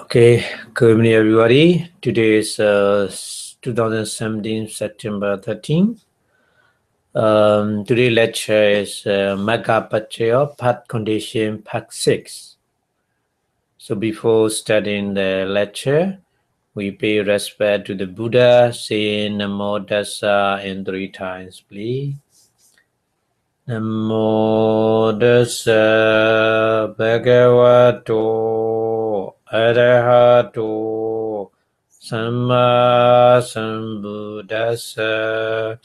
Okay, good evening everybody. Today is 2017 September 13th. Today's lecture is Magga part condition part 6. So before studying the lecture, we pay respect to the Buddha, saying Namo Tassa in 3 times, please. Namo Tassa Bhagavato Arahato Samma Sambuddhassa.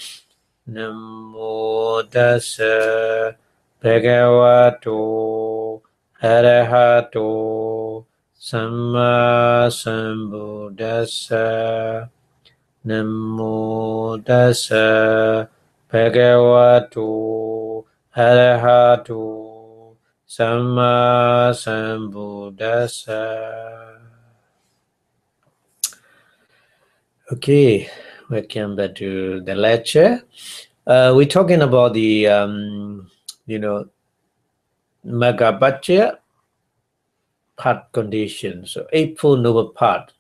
Namo Tassa Bhagavato Arahato Samma Sambuddhassa. Namo Tassa Bhagavato Arahato Samma Sambuddhassa. Okay, welcome back to the lecture. We're talking about the Magga part condition. So Eightfold Noble Path.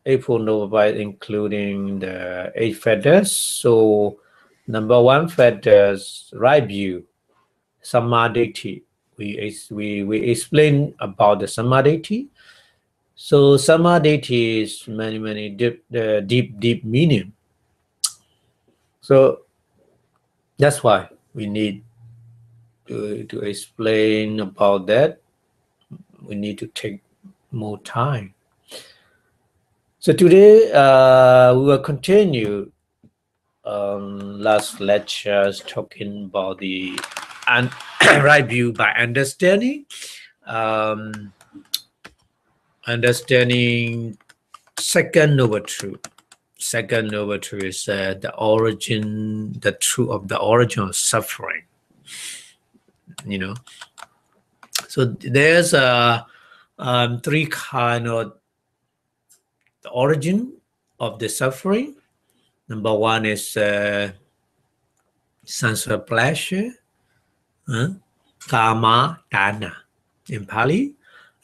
Eightfold Noble Path including the 8 fetters. So number 1 fetters, right view, samadhi. We explain about the samadhi. So samadhi is many deep meaning. So that's why we need to explain about that. We need to take more time. So today we will continue last lectures talking about the right view by understanding. Understanding second noble truth. Second noble truth is the truth of the origin of suffering. So there's 3 kind of the origin of the suffering. Number 1 is sensual pleasure, kamma dana in Pali,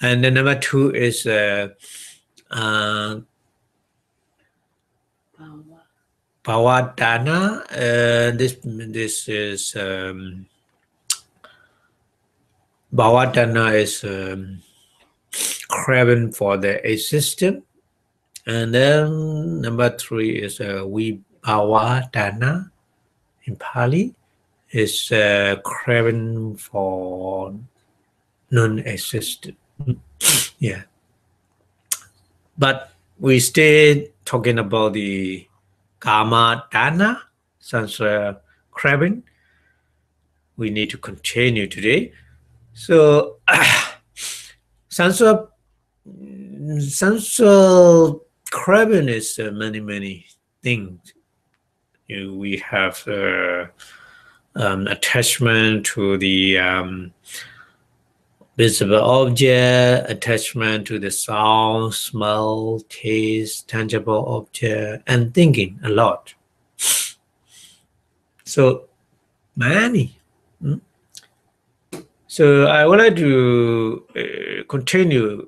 and then number 2 is bhavadana. This is bhavadana is craving for the existence, and then number 3 is vibhavadana in Pali, is craving for non-existent. Yeah, but we stay talking about the kamma-dana, sensual craving. We need to continue today. So sensual craving is many things. We have attachment to the visible object, attachment to the sound, smell, taste, tangible object, and thinking a lot. So many. So I would like to continue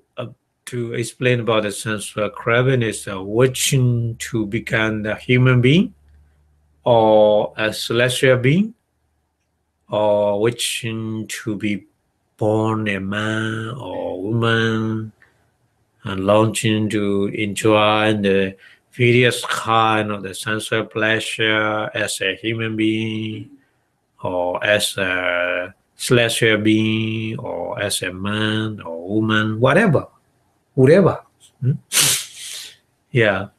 to explain about the sensual craving is wishing to become a human being, or a celestial being, or wishing to be born a man or woman, and longing to enjoy the various kind of the sensual pleasure as a human being, or as a celestial being, or as a man or woman, whatever. Yeah.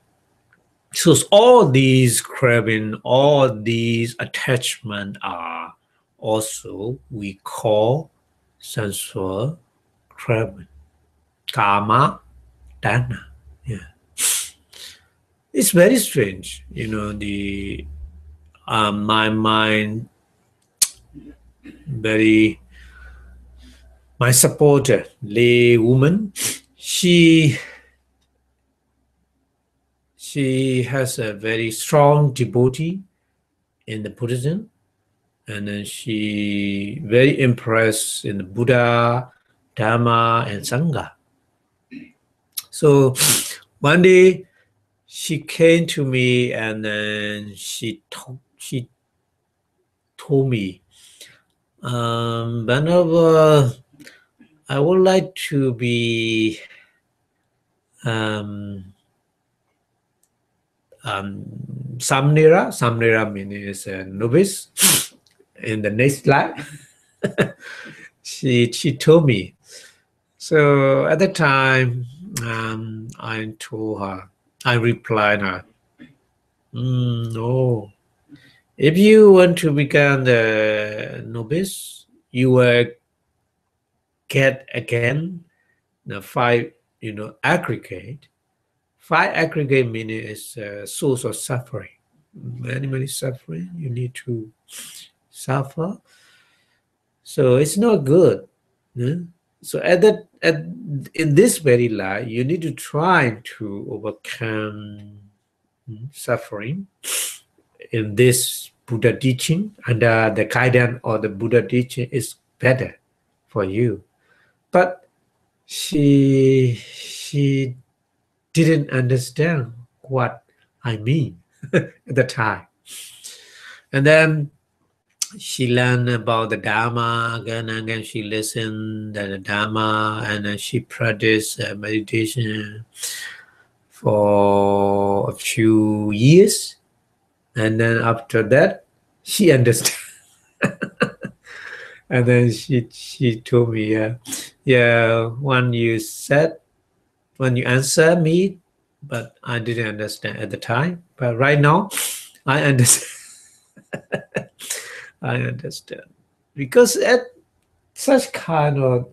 So all these craving, all these attachment are also we call sensual craving, kamma dana. Yeah, it's very strange. My mind, my supporter, lay woman, she has a very strong devotee in the Buddhism, and then she very impressed in the Buddha, Dhamma, and Sangha. So one day she came to me and then she told me, whenever I would like to be um, Samnira. Samnira means a novice in the next life. she told me. So at the time, I told her, I replied her, no. If you want to become the novice, you will get again the five, aggregate. Five aggregate meaning is a source of suffering. Many suffering. You need to suffer. So it's not good. Yeah? So in this very life, you need to try to overcome suffering in this Buddha teaching, and the guidance of the Buddha teaching is better for you. But she didn't understand what I mean at the time. And then she learned about the Dharma again and again. She listened to the Dharma and then she practiced meditation for a few years. And then after that, she understood. And then she told me, yeah, when you answer me, but I didn't understand at the time. But right now, I understand. I understand. Because at such kind of,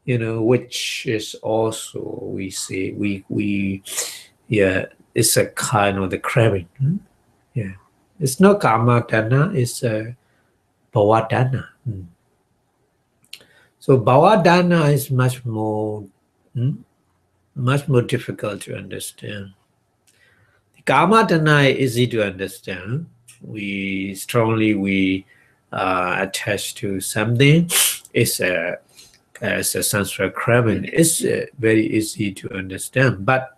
which is also we say yeah, it's a kind of the craving. Yeah. It's not karma dana, it's a bhava dana. So bhava dana is much more difficult to understand. The karma dana is easy to understand. We attach to something. It's as a Sanskrit craving. It's very easy to understand. But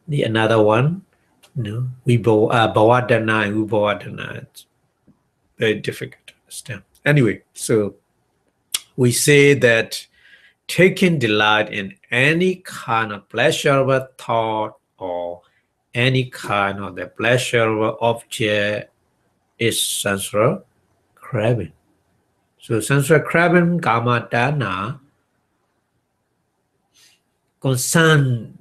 the another one, bhavadana and ubhavadana, it's very difficult to understand. Anyway, so we say that taking delight in any kind of pleasurable thought or any kind of the pleasurable object is Sanskrit craving. So Sanskrit craving, kama dana, concern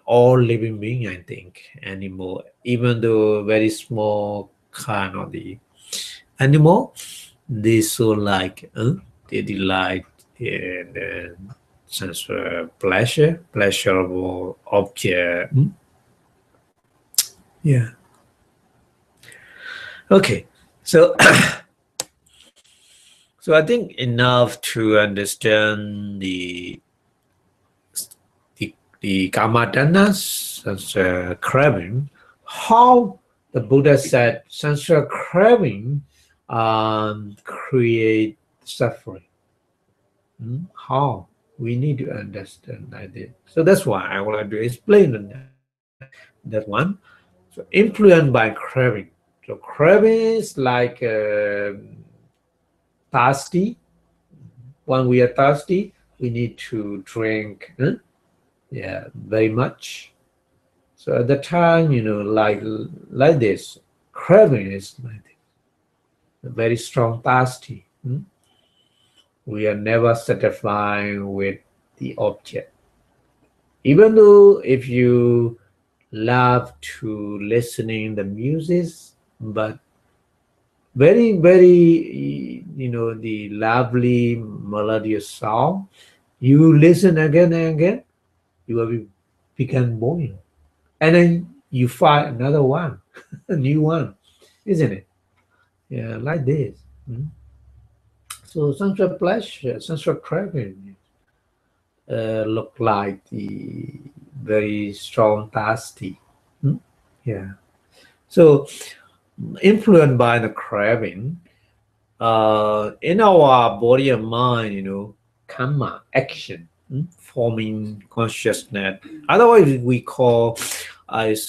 all living being, I think, animal, even though very small kind of the animal, they so like, they delight in sense of pleasurable object. Yeah. Okay. So, so I think enough to understand the kamadanas, sense craving, how the Buddha said sense craving create suffering. How? We need to understand like this. So that's why I would like to explain that one. So influenced by craving. So craving is like thirsty. When we are thirsty, we need to drink. Yeah, very much. So at the time, like this, craving is like this, a very strong thirsty. We are never satisfied with the object. Even though if you love to listening the music, but very, the lovely melodious song, you listen again and again, you will become boring. And then you find another one, a new one, isn't it? Yeah, like this. So sensual pleasure, sensual craving look like the very strong thirsty. Yeah. So influenced by the craving, in our body and mind, karma, action, forming consciousness. Otherwise, we call as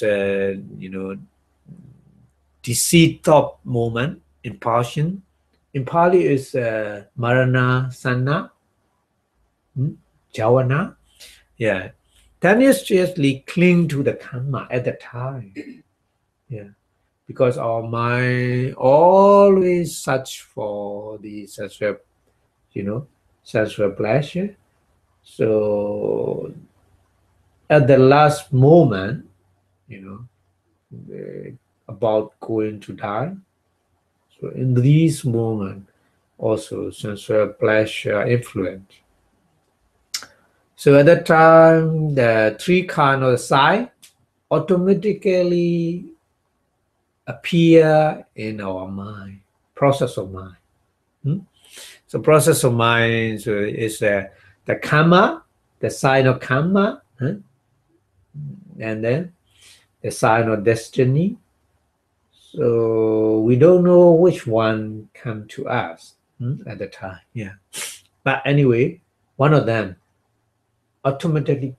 decease thought moment, impulsion. In Pali is marana sana, javana. Yeah, tenaciously cling to the kamma at the time. Yeah, because our mind always search for the sensual, sensual pleasure. So at the last moment, about going to die. So in these moments, also sensual pleasure influence. So at that time, the three kind of sign automatically appear in our mind, process of mind. So process of mind is the kamma, the sign of kamma, and then the sign of destiny. So we don't know which one come to us at the time. Yeah, but anyway, one of them automatically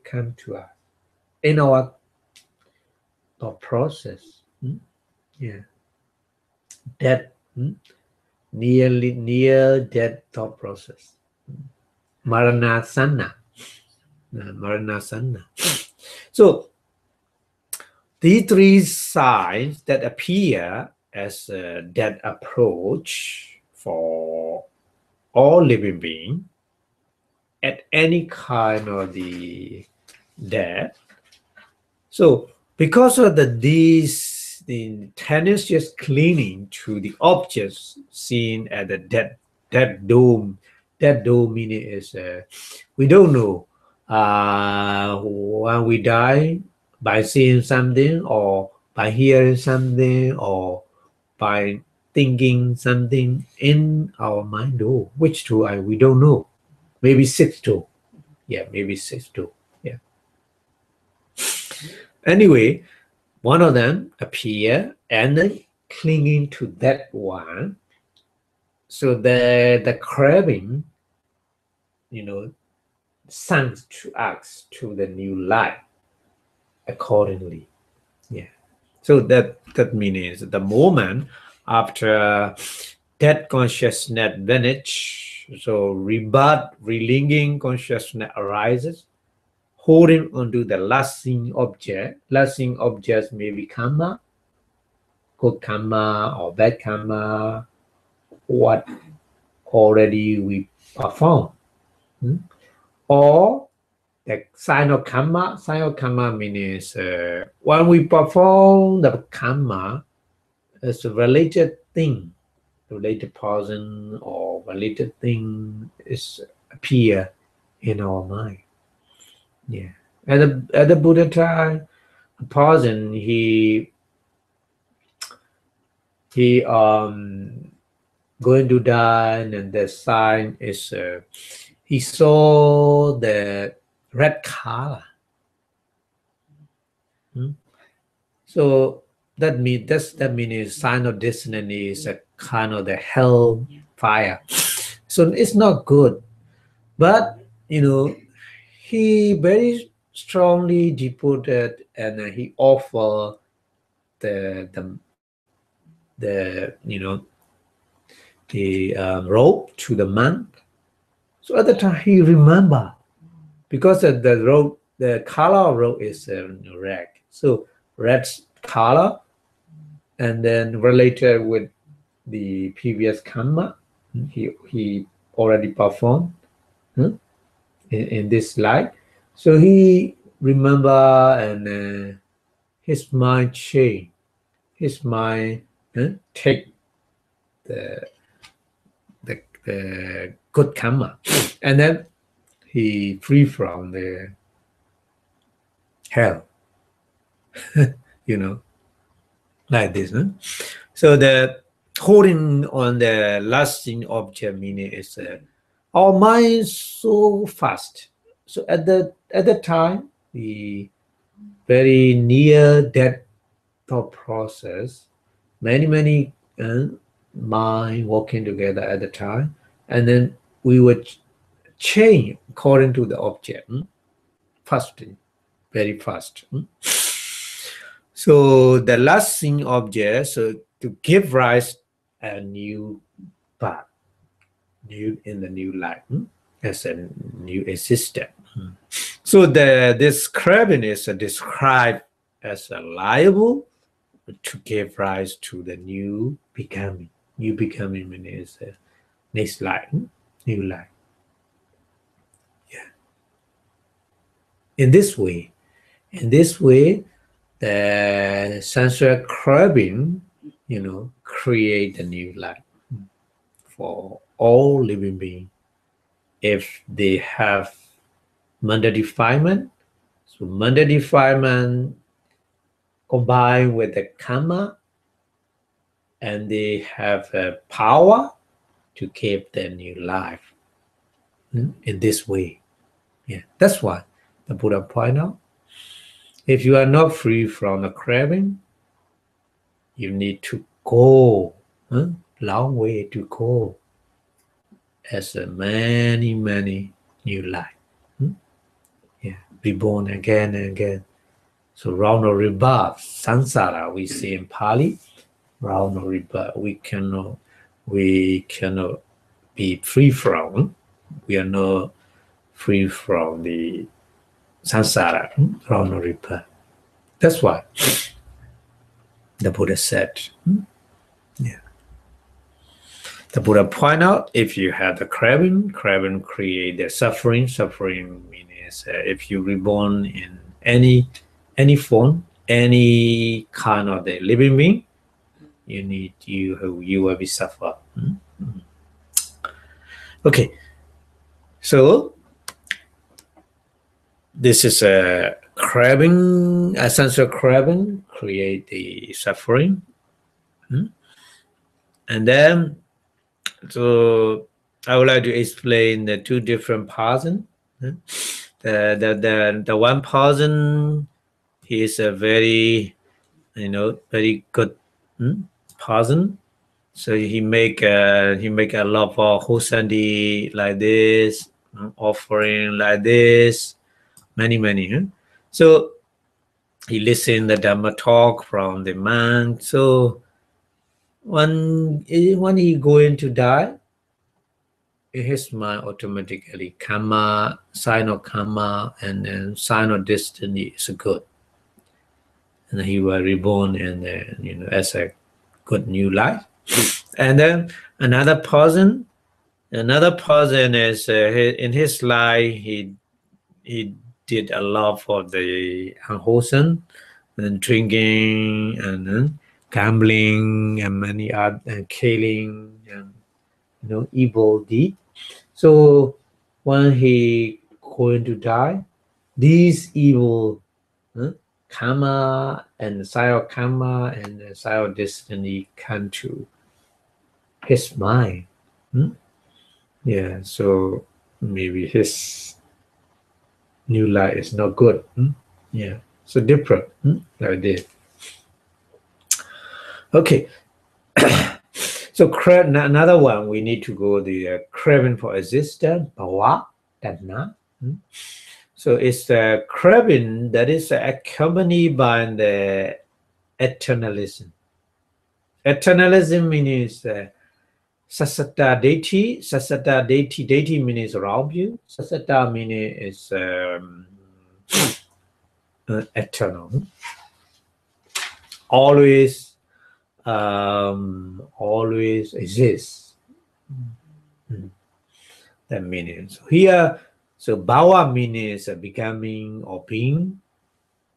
come to us in our thought process. Yeah, that near death thought process. Maranasana. Maranasana. So these three signs that appear as that approach for all living beings at any kind of the death. So because of the tenacious clinging to the objects seen at the dead dome. Dead dome meaning is we don't know when we die by seeing something or by hearing something or by thinking something in our mind. Oh, which two we don't know. Maybe six two. Yeah, maybe six two. Yeah. Anyway, one of them appear and then clinging to that one. So the craving, sunk to us to the new life accordingly. Yeah. So that means the moment after that consciousness vanish, so rebirth-linking consciousness arises, holding onto the lasting object. Lasting objects may be kamma, good karma or bad karma, what already we perform. Or the sign of karma. Sign of karma means when we perform the karma, it's a related thing, related person or related thing is appear in our mind. Yeah. At the Buddha time, a person he going to die, and the sign is he saw the red color. So that means sign of destiny is a kind of the hell fire. So it's not good, but he very strongly devoted and he offered the rope to the monk. So at the time he remember, because the rope, the color of rope is red. So red color, and then related with the previous karma he already performed in this life. So he remember, and his mind changed. His mind take the good karma, and then he free from the hell. Like this. So the holding on the lasting object meaning is our mind so fast. So at the time, the very near death thought process, many mind working together at the time, and then we would change according to the object. Fast, very fast. So the last thing object, so to give rise a new path, new in the new life, as a new existence. So this craving is described as a liable to give rise to the new becoming. New becoming means next life, new life. Yeah. In this way, the sensual craving, create a new life for all living beings. If they have mental defilement, so mental defilement combined with the kamma, and they have a power to keep their new life in this way. Yeah, that's why the Buddha point out, if you are not free from the craving, you need to go long way to go as a many new life. Yeah, be born again and again. So round of rebirth, samsara, we say in Pali, round of rebirth, we cannot be free from. We are not free from the samsara, round of rebirth. That's why the Buddha said, yeah. The Buddha point out, if you have the craving create the suffering. Suffering means if you reborn in any form, any kind of the living being, you will be suffer. Okay, so this is a craving, essential craving create the suffering, and then so I would like to explain the two different person. The one person, he is a very very good person. So he make a lot of hosandi like this, offering like this, many. So he listen the Dhamma talk from the monk. So when he going to die, in his mind automatically karma, sign of karma, and then sign of destiny is good, and he will reborn and as a good new life. And then another person is in his life he did a lot for the unwholesome and drinking and gambling and many other and killing and evil deed. So when he going to die, these evil karma and side karma and side destiny come to his mind. Yeah, so maybe his new life is not good. Yeah, so different like this. Okay. So another one, we need to go the craving for existence, bhava, tanha. So it's the craving that is accompanied by the eternalism. Eternalism means sasatta deity. Sasatta deity means wrong view. Sasatta meaning is eternal. Always exists. That meaning. So here, so bhava means becoming or being.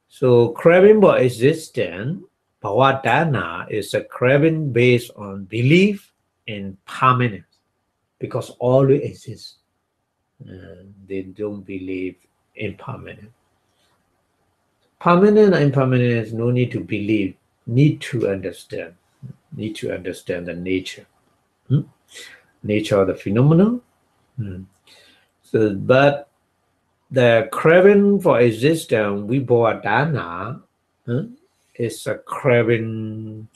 So craving for existence, bhava dana, is a craving based on belief in permanence, because always exists. They don't believe in permanence. Permanent and impermanence, no need to believe, need to understand the nature. Nature of the phenomenon. So, but the craving for existence, vibhava dana, is a craving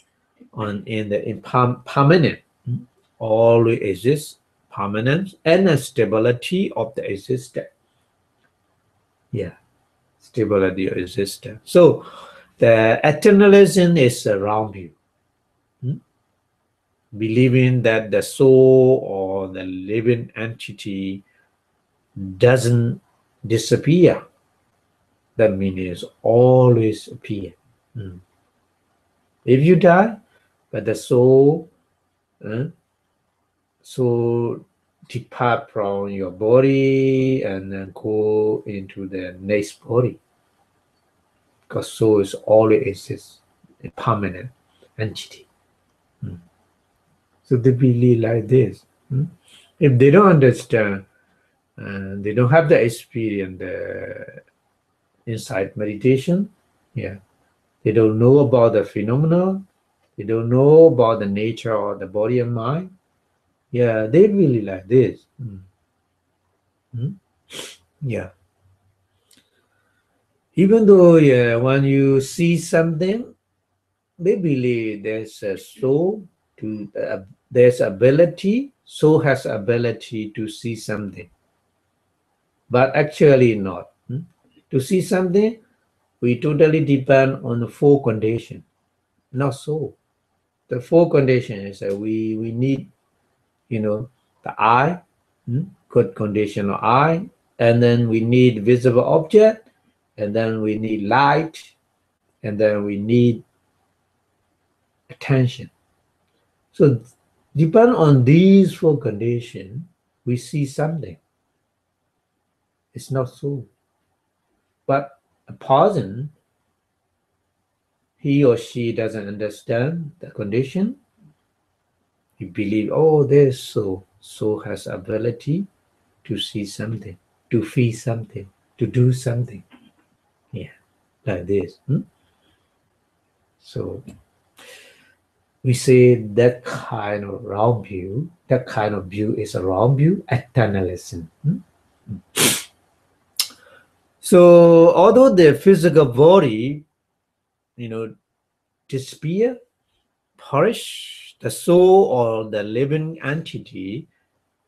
in the impermanent, always exists, permanence, and a stability of the existence. Yeah, stability of existence. So the eternalism is around you. Believing that the soul or the living entity doesn't disappear. That means it's always appear. If you die, but the soul so depart from your body and then go into the next body. Because soul is always exists, a permanent entity. So they believe like this. If they don't understand, they don't have the experience inside meditation, yeah, they don't know about the phenomena, they don't know about the nature of the body and mind, yeah, they really like this. Yeah. Even though, yeah, when you see something, they believe there's a soul to there's ability, soul has ability to see something, but actually not. To see something, we totally depend on the four conditions, not so. The four conditions is that we need, the eye, good condition of eye, and then we need visible object, and then we need light, and then we need attention. So depend on these four conditions, we see something. It's not so. But a person, he or she doesn't understand the condition. He believe, oh, there's soul. Soul has ability to see something, to feel something, to do something. Yeah, like this. So we say that kind of wrong view, that kind of view is a wrong view, eternalism. So although the physical body, disappear, perish, the soul or the living entity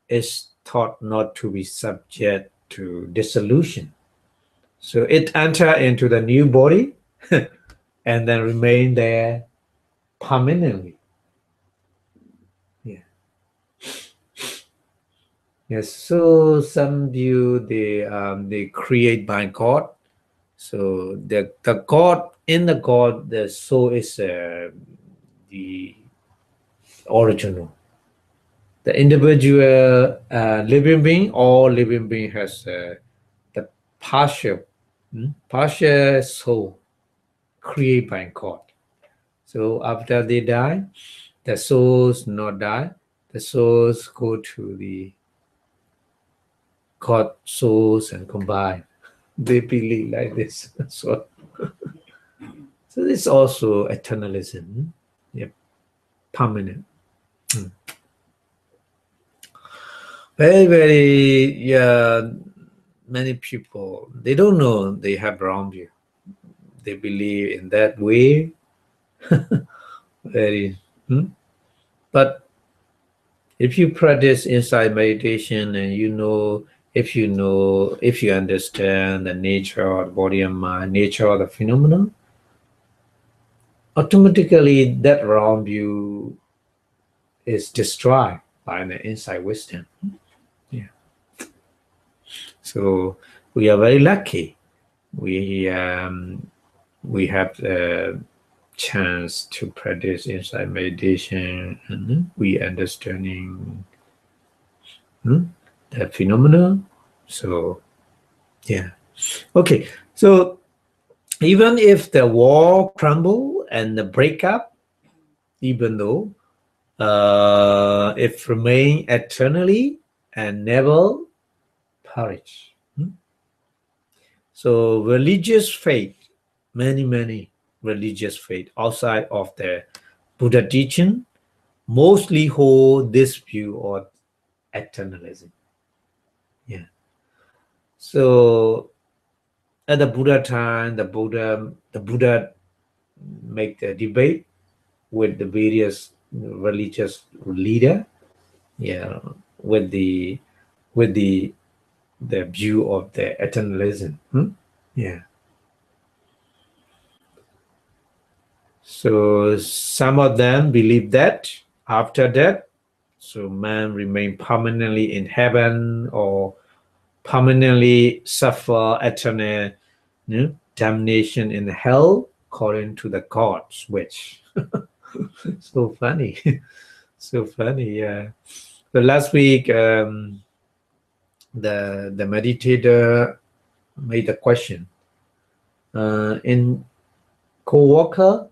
is thought not to be subject to dissolution. So it enter into the new body and then remain there permanently. Yeah. Yes. So some view they create by God. So the God, in the God, the soul is the original. The individual living being, all living being has the partial soul created by God. So after they die, the souls not die. The souls go to the God souls and combine. They believe like this. So this is also eternalism. Yep. Permanent. Very, very, yeah, many people, they don't know they have wrong view. They believe in that way. Very, but if you practice inside meditation and if you understand the nature of the body and mind, nature of the phenomenon, automatically that wrong view is destroyed by the insight wisdom. Yeah. So we are very lucky. We have a chance to practice insight meditation, and we understanding the phenomena. So yeah. Okay. So even if the wall crumble and the break up, even though it remain eternally and never perish. So religious faith, many religious faith outside of the Buddha teaching mostly hold this view of eternalism. Yeah. So at the Buddha time, the Buddha make the debate with the various religious leader. Yeah. with the the view of the eternalism. Yeah. So some of them believe that after death, so man remain permanently in heaven or permanently suffer eternal damnation in hell according to the God's wish. So funny. So funny, yeah. So last week, the meditator made a question. In co-worker,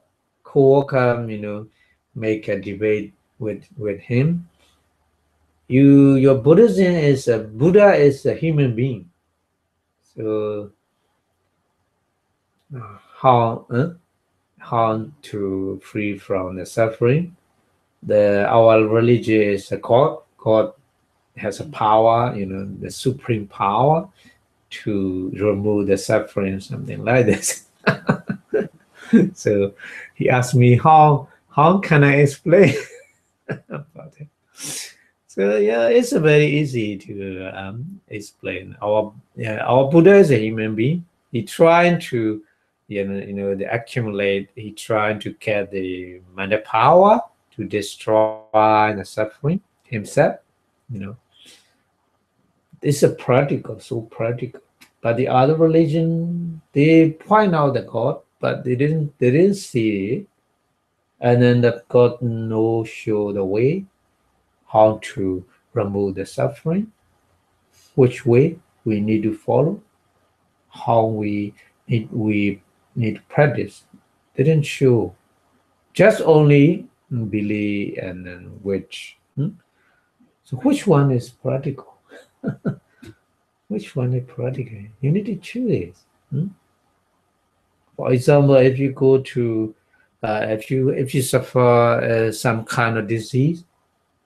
make a debate with him. Your Buddhism is Buddha is a human being. So how to free from the suffering? Our religion is a God. God has a power, the supreme power to remove the suffering, something like this. So he asked me how can I explain about it. So yeah, it's very easy to explain. Our Buddha is a human being. He trying to the accumulate. He trying to get the mental power to destroy the suffering himself. You know, it's a practical, so practical. But the other religion, they point out the God, but they didn't see it, and then the God no show the way how to remove the suffering, which way we need to follow, how we need to practice. They didn't show, just only believe and then which. So which one is practical? Which one is practical? You need to choose. For example, if you go to, if you suffer some kind of disease,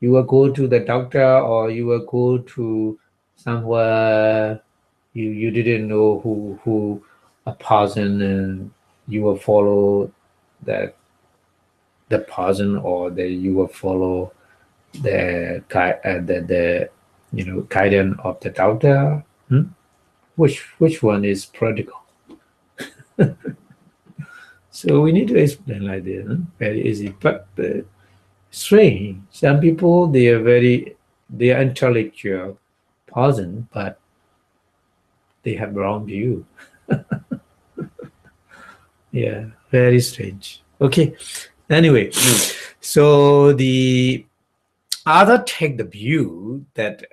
you will go to the doctor or you will go to somewhere you didn't know who a person, and you will follow that the person, or you will follow the guidance of the doctor. Which one is practical? So we need to explain like this. Very easy, but strange. Some people, they are intellectual person, but they have wrong view. Yeah, very strange. Okay. Anyway, so the other take the view that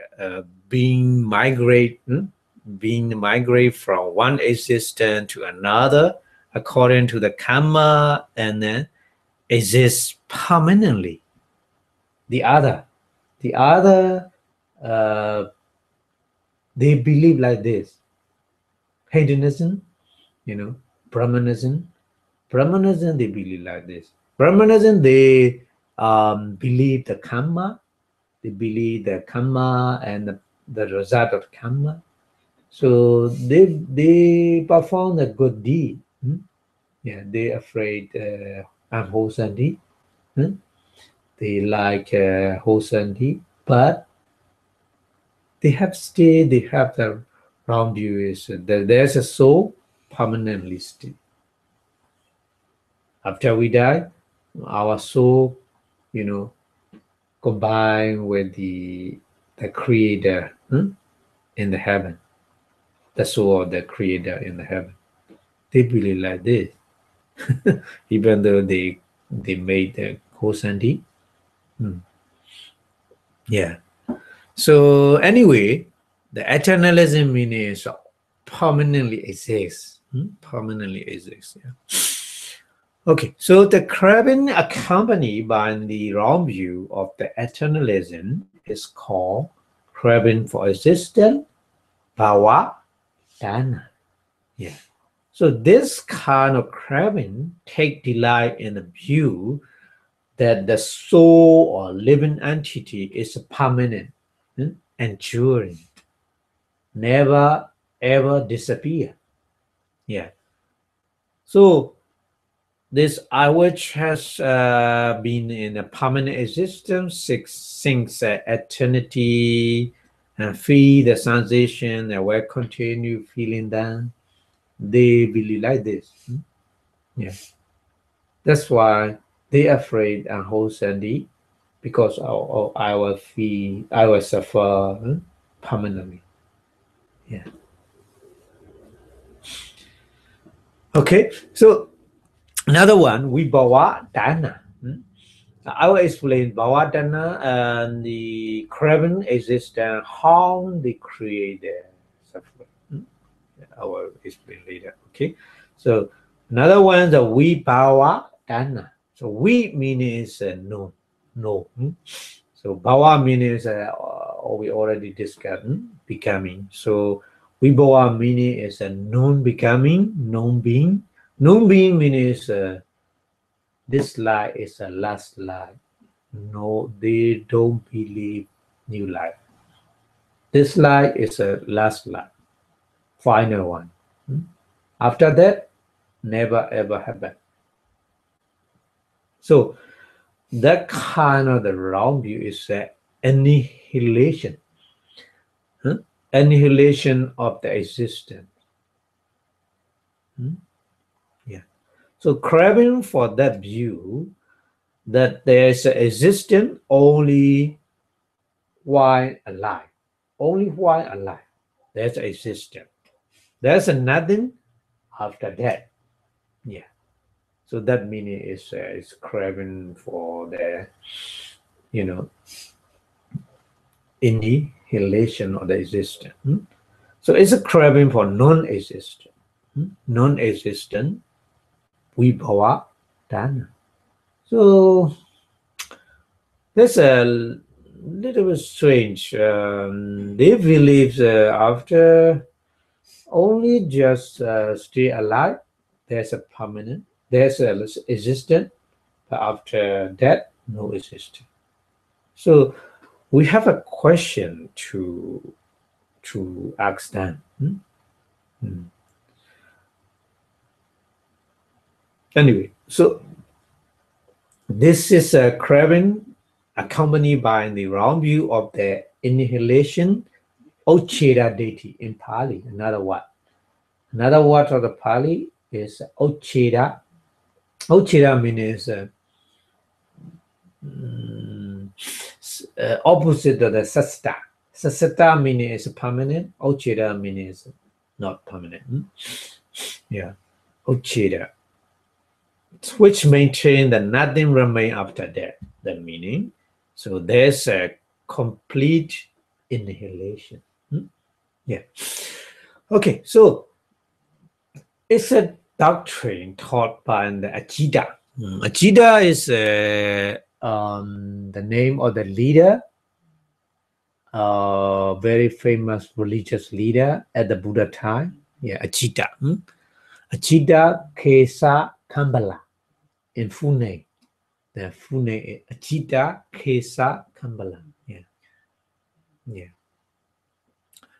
being migrate from one existence to another according to the karma, and then exists permanently. The other uh, they believe like this: hedonism, Brahmanism. Brahmanism, they believe like this. Brahmanism, they believe the karma. They believe the karma and the result of karma. So they perform a good deed. Yeah, they afraid unwholesome deed. They like wholesome deed, but they have the wrong view is that there's a soul permanently still. After we die, our soul, combine with the creator in the heaven, the soul of the creator in the heaven. They believe like this, even though they made the Kosanti. Yeah. So anyway, the eternalism means permanently exists. Permanently exists. Yeah. Okay, so the craving accompanied by the wrong view of the eternalism is called craving for existence, bhava, dana. Yeah. So this kind of craving take delight in the view that the soul or living entity is permanent, enduring, never ever disappear. Yeah. So This I which has been in a permanent existence since eternity, and feel the sensation and will continue feeling that. They really like this. Yeah. That's why they afraid and hold Sandy, because I will feel, I will suffer permanently. Yeah. Okay. So another one, we bawa dana. I will explain bawa dana and the craving existence, how they create the suffering. I will explain later. Okay. So another one, the we bawa dana. So we means no, no. So bawa means we already discussed becoming. So we meaning is a non-becoming, non-being. Non-being means this life is a last life. No, they don't believe new life. This life is a last life, final one. After that, never ever happen. So that kind of the wrong view is annihilation. Annihilation of the existence. Yeah. So craving for that view that there is an existence only while alive. Only while alive. There's existence. There's nothing after that. Yeah. So that meaning is craving for the, annihilation of the existence. So it's a craving for non-existent. Non-existent, vibhava dana. So that's a little bit strange. They believe after only just stay alive, there's a permanent, there's a existence, but after that, no existence. So we have a question to ask them. Anyway, so this is a craving accompanied by the wrong view of the annihilation, Ocheda deity in Pali. Another word of the Pali is Ocheda. Ocheda means opposite of the sasta. Sasta means permanent. Ocheda means not permanent. Yeah, Ocheda, which maintain that nothing remain after death. The meaning. So there's a complete annihilation. Yeah. Okay. So it's a doctrine taught by the Ajita. Ajita is the name of the leader, very famous religious leader at the Buddha time. Yeah, Ajita. Ajita Kesa Kambala in full name. The full name is Ajita Kesa Kambala. Yeah.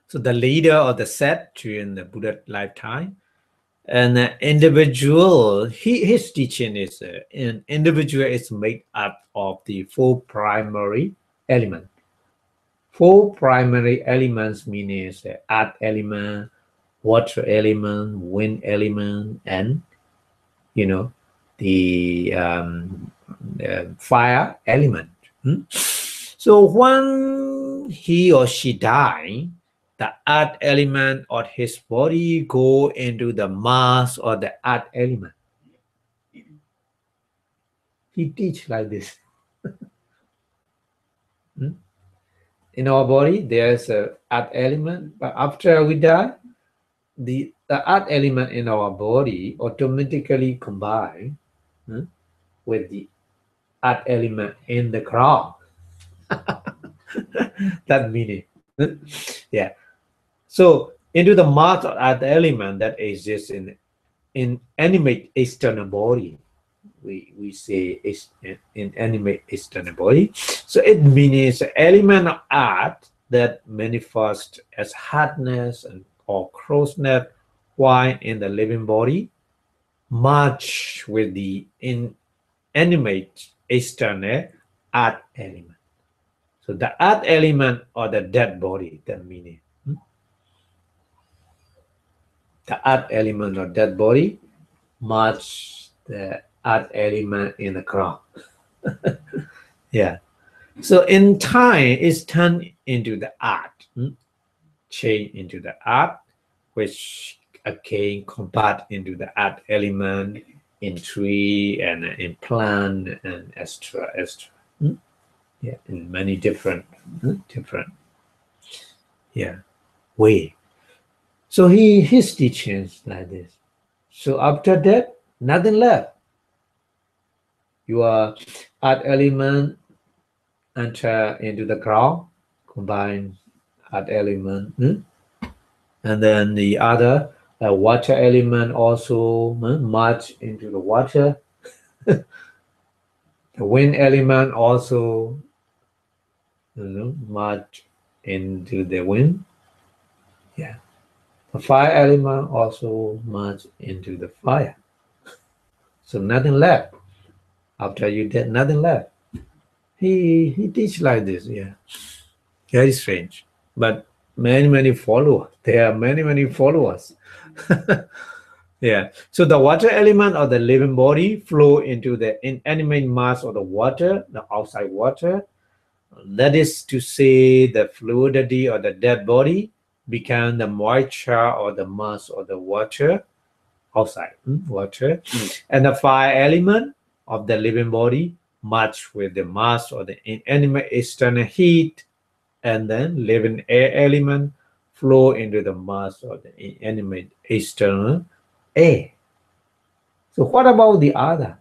So the leader of the sect during the Buddha lifetime. An individual, his teaching is an individual is made up of the four primary elements. Four primary elements meaning earth element, water element, wind element, and the fire element. So when he or she die, the earth element of his body go into the mass of the earth element. He teach like this. In our body, there's a earth element, but after we die, the earth element in our body automatically combine with the earth element in the ground. That meaning. Yeah. So into the mass of earth element that exists in animate external body. We say in animate external body. So it means element of earth that manifest as hardness or closeness while in the living body merge with the inanimate external earth element. So the earth element or the dead body, that meaning. The earth element or dead body merge the earth element in the ground. Yeah. So in time, it's turned into the earth, change into the earth, which again convert into the earth element in tree and in plant and extra. Yeah, in many different way. So his teachings like this. So after that, nothing left. Your earth element enter into the ground, combine earth element, and then the other water element also merge into the water. The wind element also merge into the wind. Yeah. The fire element also merge into the fire. So nothing left. After you did nothing left. He teach like this, yeah. Very strange. But many followers. There are many followers. Yeah. So the water element of the living body flow into the inanimate mass of the water, the outside water. That is to say, the fluidity of the dead body become the moisture or the mass of the water outside water, and the fire element of the living body merge with the mass of the inanimate external heat, and then living air element flow into the mass of the inanimate external air. So what about the other?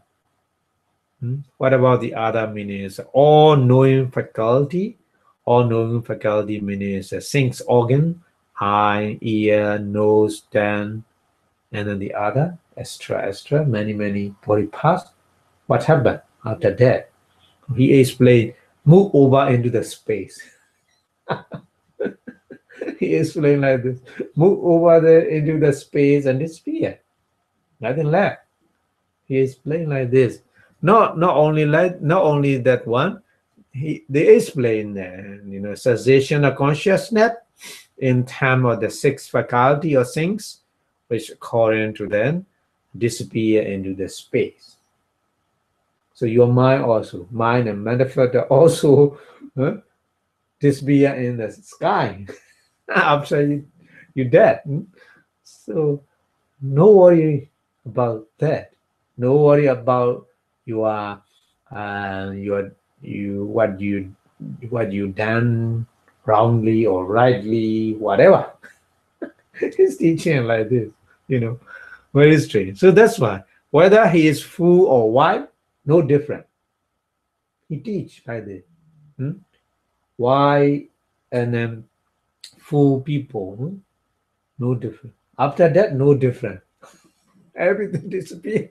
What about the other meanings? All-knowing faculty. All-knowing faculty means a sense organ, eye, ear, nose, tongue, and then the other, extra, many body parts. What happened after that? He explained, move over into the space. He explained like this, move over there into the space and disappear. Nothing left. He explained like this. Not only that one. They explain cessation of consciousness in terms of the sixth faculty or things, which according to them disappear into the space. So your mind and matter also disappear in the sky after you dead. So no worry about that. No worry about what you done wrongly or rightly, whatever. He's teaching like this, very strange. So that's why whether he is fool or wise, no different. He teach like this. Why and then fool people, no different. After that, no different. Everything disappear.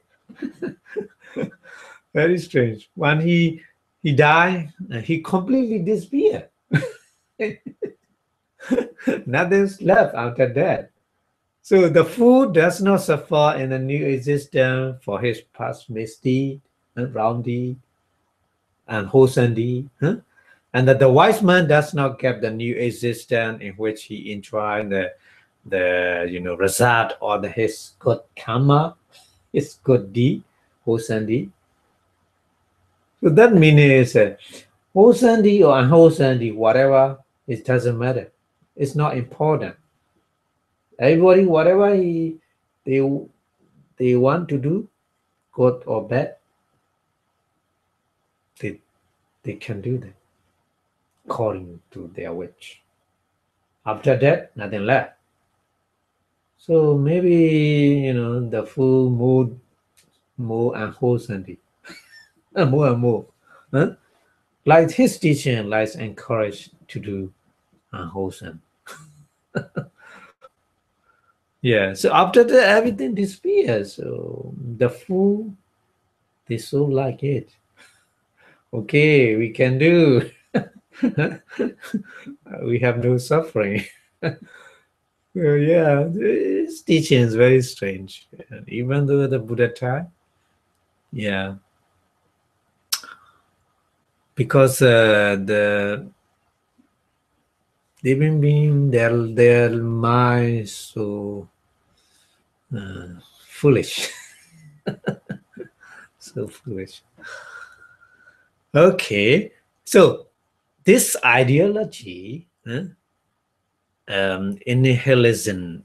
Very strange. When he died, he completely disappeared. Nothing's left after that. So the fool does not suffer in the new existence for his past misdeed and wrong deed and wholesome deed, and that the wise man does not get the new existence in which he enjoy the result or his good karma, his good deed, wholesome deed. So that means wholesome deed or unwholesome deed, whatever, it doesn't matter. It's not important. Everybody, whatever they want to do, good or bad, they can do that according to their wish. After that, nothing left. So maybe the full mood, more unwholesome, more and more. Huh? Like his teaching, likes encourage to do unwholesome. Yeah. So after that, everything disappears. So the fool, they so like it. Okay, we can do. We have no suffering. Yeah, this teaching is very strange. And even though the Buddha time, yeah, because the living being, their mind so foolish, so foolish. Okay, so this ideology, nihilism,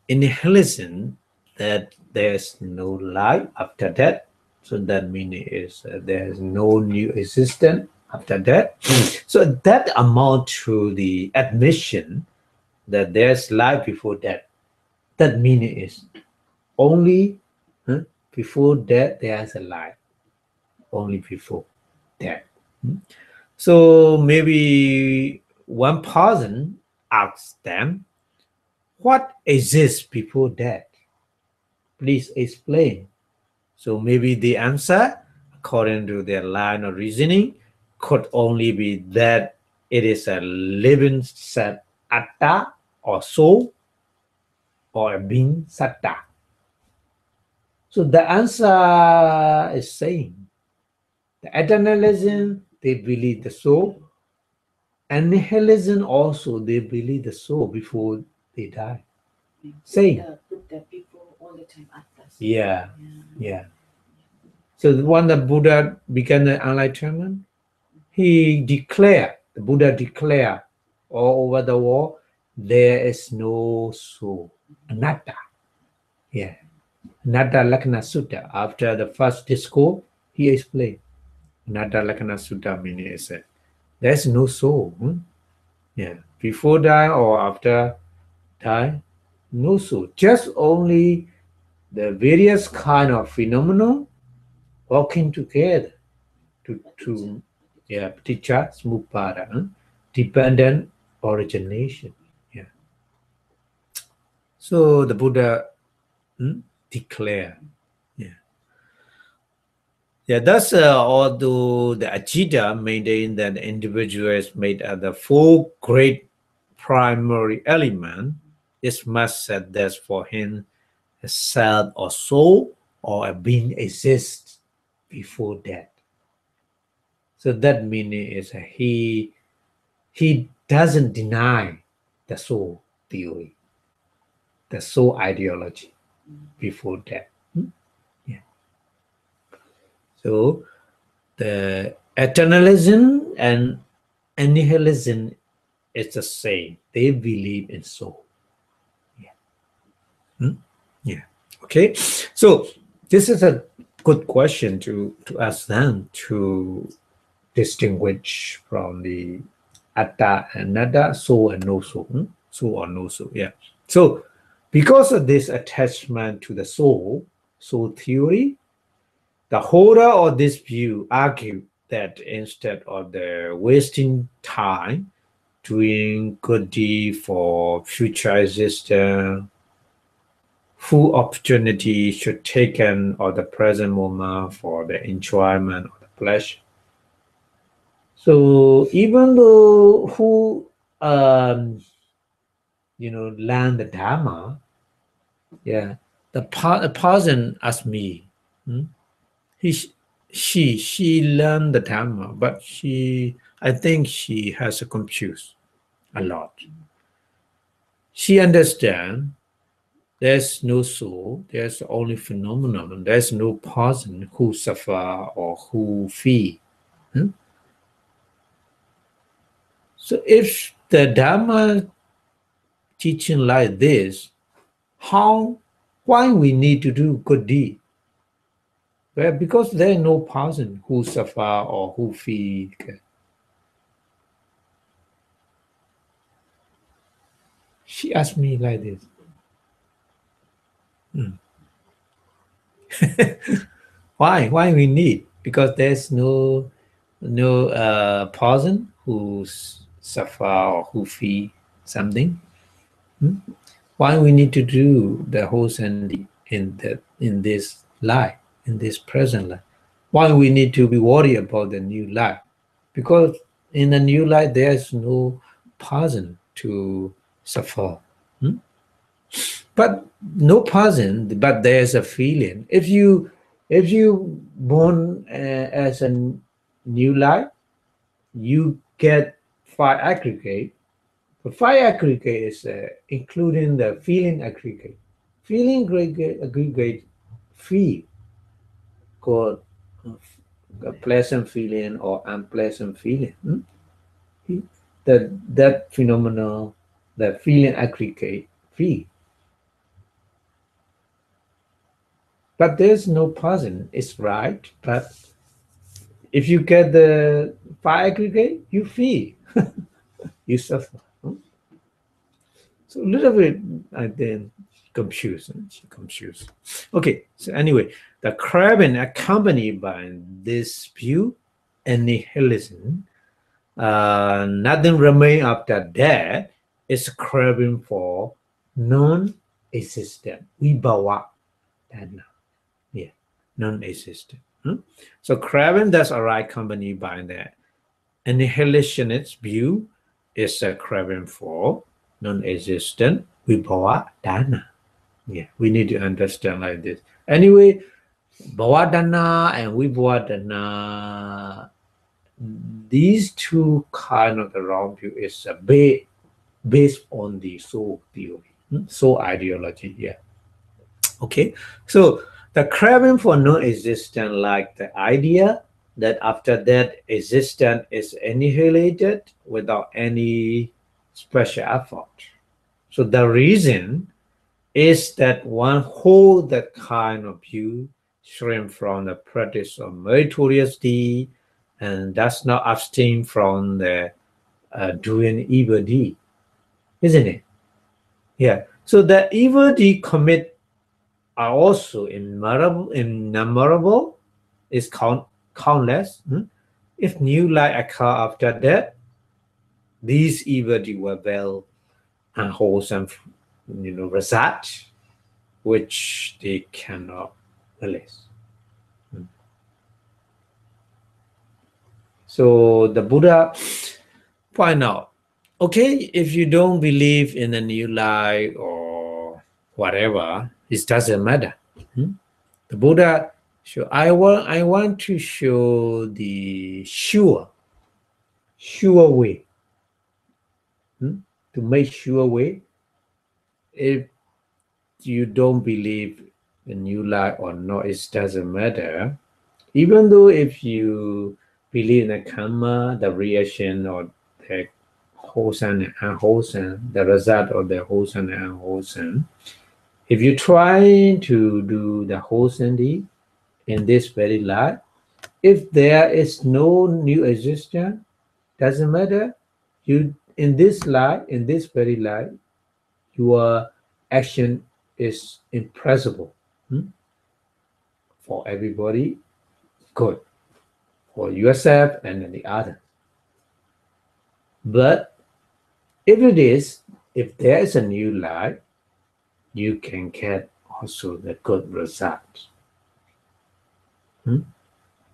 nihilism, that there's no life after death. So that meaning is there's no new existence after death. So that amount to the admission that there's life before death. That meaning is only before death there's a life. Only before death. So maybe one person asks them, what exists before death? Please explain. So maybe the answer, according to their line of reasoning, could only be that it is a living set atta or soul or a being satta. So the answer is same. The eternalism, they believe the soul, and nihilism also, they believe the soul before they die. Same. Put the people all the time at us. Yeah, yeah. So when the Buddha began the enlightenment, he declared, the Buddha declared all over the world, there is no soul, anatta. Yeah, anatta lakkhana sutta. After the first discourse, he explained, anatta lakkhana sutta meaning is there's no soul. Yeah, before die or after die, no soul. Just only the various kind of phenomena working together to yeah, paticca samuppada, dependent origination. Yeah. So the Buddha declare. Yeah. Yeah, thus, although the Ajita maintained that the individual is made of the four great primary elements, it must said that for him a self or soul or a being exists before death. So that meaning is he doesn't deny the soul theory, the soul ideology before death. Yeah. So the eternalism and nihilism is the same. They believe in soul. Yeah. Yeah. Okay. So this is a good question to ask them to distinguish from the atta and nada, soul and no soul. Soul or no soul. Yeah. So because of this attachment to the soul theory, the holder of this view argue that instead of the wasting time doing good deed for future existence, full opportunity should taken of the present moment for the enjoyment of the pleasure. So even though who learn the Dharma, yeah, the person asked me, he she learned the Dharma, but I think she has a confused a lot. She understands there's no soul, there's only phenomenon, there's no person who suffer or who feel. So if the Dharma teaching like this, why we need to do good deed? Well, because there is no person who suffer or who feel. She asked me like this. Why? Why we need? Because there's no person who suffer or who feel something. Why we need to do the whole Sunday in this life, in this present life? Why we need to be worried about the new life? Because in the new life there's no person to suffer. but no person, but there's a feeling. If you born as a new life, you get 5 aggregate. The 5 aggregate is including the feeling aggregate. Feeling aggregate feel called a pleasant feeling or unpleasant feeling. That phenomenon, the feeling aggregate feel. But there's no person, it's right. But if you get the 5 aggregate, you feel, you suffer. So a little bit, I then confused. Okay, so anyway, the craving accompanied by this view and nihilism, nothing remain after death, is craving for non-existent. Vibhava, yeah, non-existent. So craving does arise accompanied by the annihilationist view is a craving for non-existent vibhava dana. Yeah, we need to understand like this. Anyway, bhava dana and vibhava dana, these two kind of the wrong view is based on the soul theory, soul ideology. Yeah. Okay. So the craving for non-existence, like the idea that after that existence is annihilated without any special effort. So the reason is that one hold that kind of view shrink from the practice of meritorious deed and does not abstain from the doing evil deed, isn't it? Yeah. So the evil deed commit are also innumerable, is countless. If new life occur after death, these evil deeds were well and wholesome, result, which they cannot release. So the Buddha point out, okay, if you don't believe in a new life or whatever, it doesn't matter. The Buddha I want to show the sure way, to make sure way. If you don't believe in new life or not, it doesn't matter. Even though if you believe in the karma, the reaction or the wholesome and unwholesome, the result of the wholesome and unwholesome, if you try to do the wholesome deed in this very life, if there is no new existence, doesn't matter. You in this life, in this very life, your action is impressible, for everybody, good, for yourself and the other. But if there is a new life, you can get also the good result.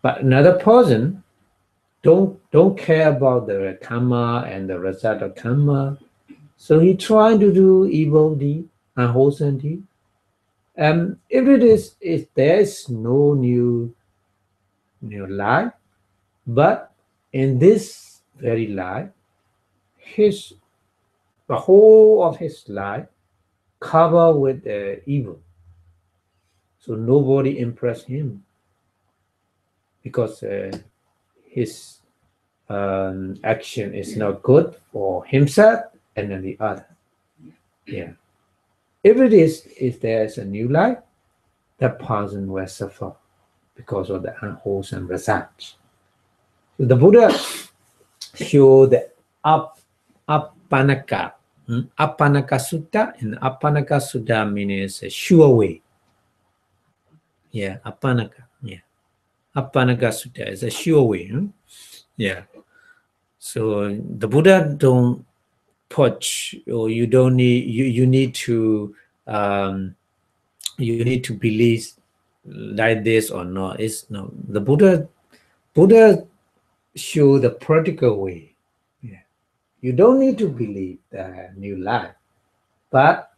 But another person don't care about the karma and the result of karma, so he trying to do evil deed, unwholesome deed. If there is no new life, but in this very life, the whole of his life covered with evil. So nobody impressed him because his action is not good for himself and then the other. Yeah. If there is a new life, that person will suffer because of the unwholesome results. So the Buddha showed the Appanaka. Appanaka Sutta, and Appanaka Sutta means a sure way. Yeah, Appanaka. Yeah. Appanaka Sutta is a sure way. Yeah. So the Buddha don't put, or you don't need, you need to believe like this or not. It's no, the Buddha show the practical way. Yeah. You don't need to believe the new life, but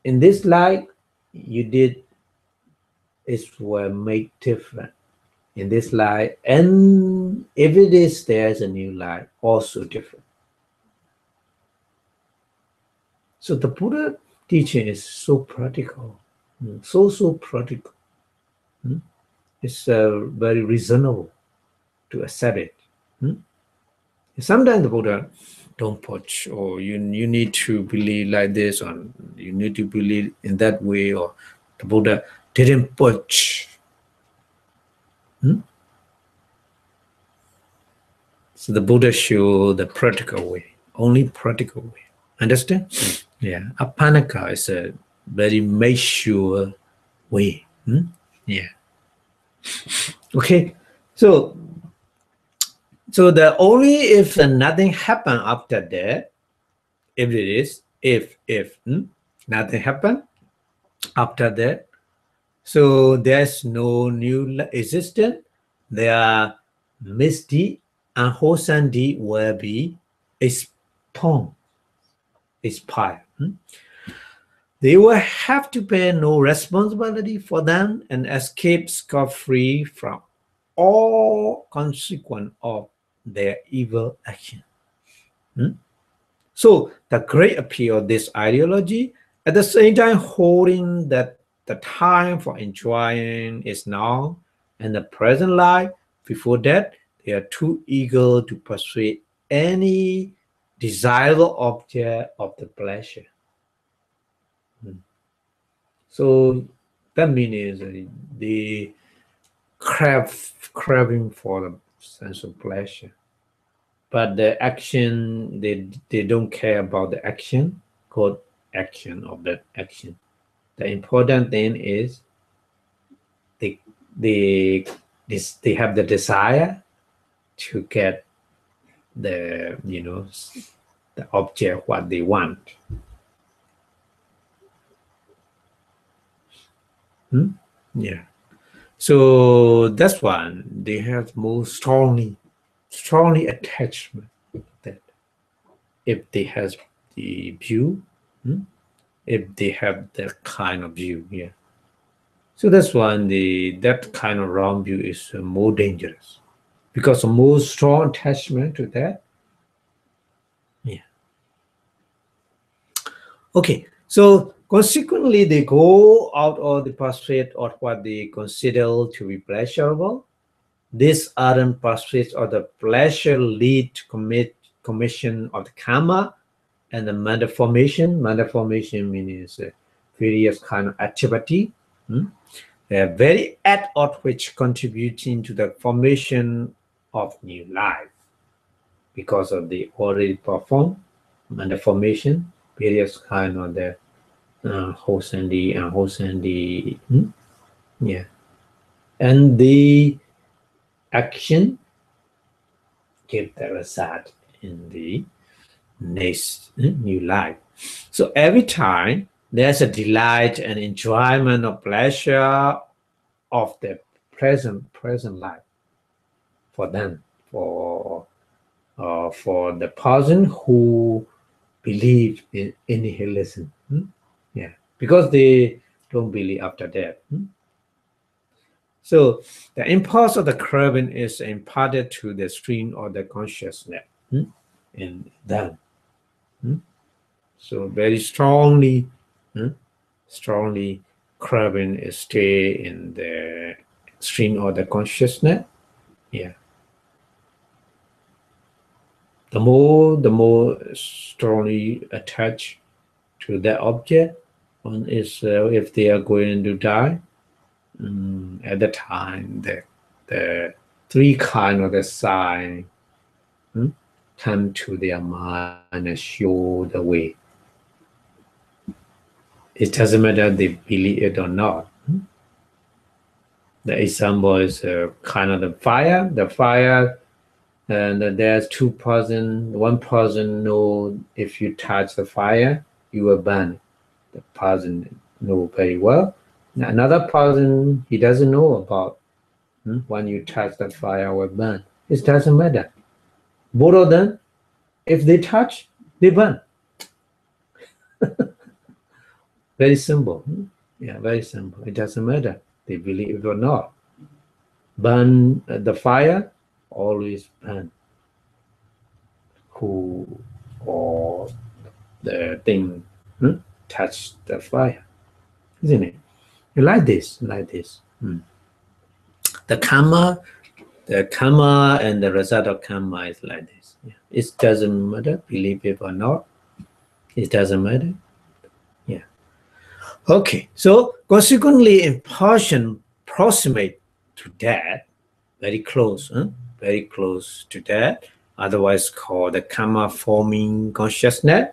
in this light, you did is were made different in this light, and if it is there's a new light, also different. So the Buddha teaching is so practical, so practical. It's very reasonable to accept it. Sometimes the Buddha don't push, or you need to believe like this, or you need to believe in that way, or the Buddha didn't push. So the Buddha showed the practical way, only practical way. Understand? Yeah. Apanaka is a very mature way. Yeah. Okay. So the only if nothing happen after that, if it is, if nothing happen after that, so there's no new existence, their misdeed and wholesome deed will be expired. They will have to bear no responsibility for them and escape scot-free from all consequence of their evil action. So the great appeal of this ideology, at the same time holding that the time for enjoying is now and the present life, before that, they are too eager to persuade any desirable object of the pleasure. So that means the craving for the sense of pleasure. But the action, they don't care about the action, called action of that action. The important thing is they have the desire to get the the object what they want. Yeah. So that's why they have more strongly attachment that if they have the view, if they have that kind of view, yeah. So that's why that kind of wrong view is more dangerous because of more strong attachment to that. Yeah. Okay. So consequently, they go out of the pursuit of what they consider to be pleasurable. This ardent pursuit of the pleasure lead to commission of the karma and the matter formation. Matter formation means various kind of activity. They are very act of which contributing to the formation of new life because of the already performed matter formation, various kind of the Hosandy and Hosandy. Yeah. And the action give the result in the next new life. So every time there's a delight and enjoyment of pleasure of the present life for them, for the person who believe in nihilism. Yeah, because they don't believe after death. So the impulse of the craving is imparted to the stream of the consciousness in them. So very strongly craving is stay in the stream of the consciousness. Yeah. The more strongly attached to that object, one is if they are going to die. At the time, the three kind of the sign come to their mind and show the way. It doesn't matter if they believe it or not. The example is kind of the fire. The fire, and there's two person. One person know if you touch the fire, you will burn. The person know very well. Another person, he doesn't know about when you touch the fire will burn. It doesn't matter. Both of them, if they touch, they burn. Very simple. Yeah, very simple. It doesn't matter. They believe it or not. Burn the fire, always burn. Who or the thing touch the fire, isn't it? Like this, like this. The karma and the result of karma is like this. Yeah. It doesn't matter, believe it or not. It doesn't matter. Yeah. Okay. So consequently, impulsion proximate to that, very close, very close to that. Otherwise called the kamma-forming consciousness,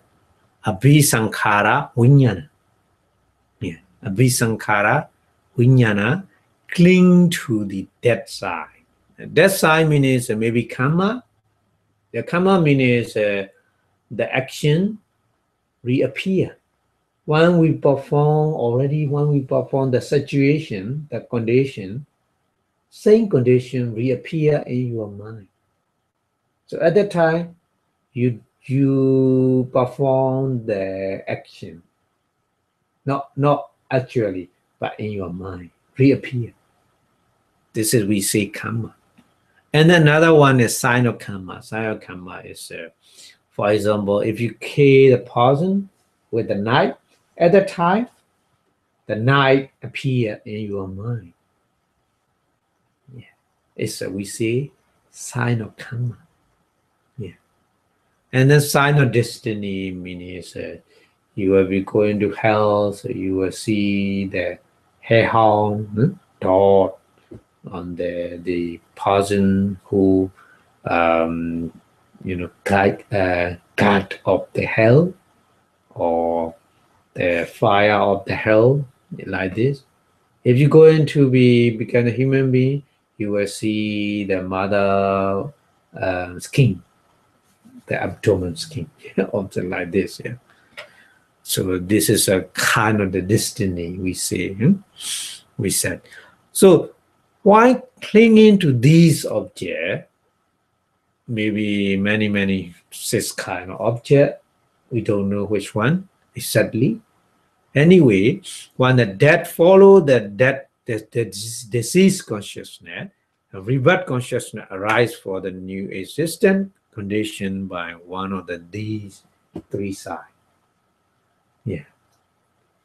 abhisankhara vinyana. Yeah. Abhisankhara vinyana cling to the dead side. Dead side means maybe karma. The karma means the action reappear. When we perform the situation, the condition, same condition reappear in your mind. So at that time, you perform the action, not actually, but in your mind, reappear. This is we say karma. And another one is sign of karma. Sign of karma is, for example, if you kill the person with the knife, at the time, the knife appear in your mind. Yeah. It's we say sign of karma. Yeah. And then sign of destiny means you will be going to hell, so you will see the hellhound dog on the person who guard of the hell or the fire of the hell, like this. If you go into become a human being, you will see the mother skin, the abdomen skin, something like this. Yeah. So this is a kind of the destiny we say. We said. So why clinging to these objects? Maybe many six kind of object. We don't know which one exactly. Anyway, when the death follow the decease consciousness, a rebirth consciousness arise for the new existence conditioned by one of these three sides. Yeah.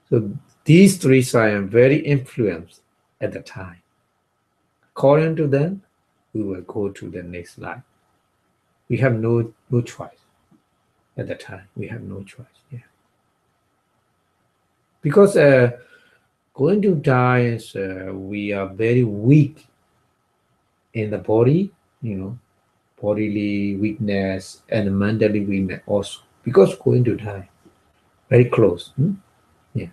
So these three sides are very influenced at the time. According to them, we will go to the next life. We have no choice at the time. We have no choice. Yeah. Because going to die is we are very weak in the body, bodily weakness and mentally weakness also. Because going to die, very close. Yeah.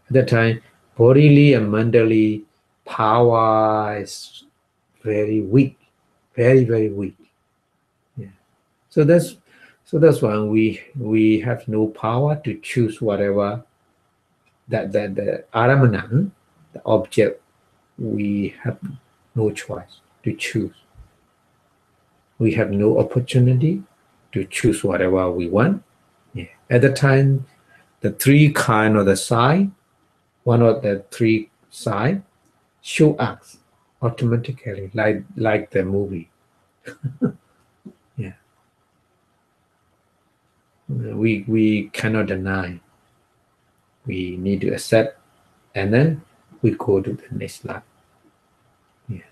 At that time, bodily and mentally power is very weak, very weak. Yeah. So that's why we have no power to choose whatever that the aramana, the object, we have no choice to choose. We have no opportunity to choose whatever we want. Yeah. At the time, the three kind of the sign, one of the three sign show us automatically, like the movie. Yeah. We cannot deny. We need to accept, and then we go to the next life. Yeah.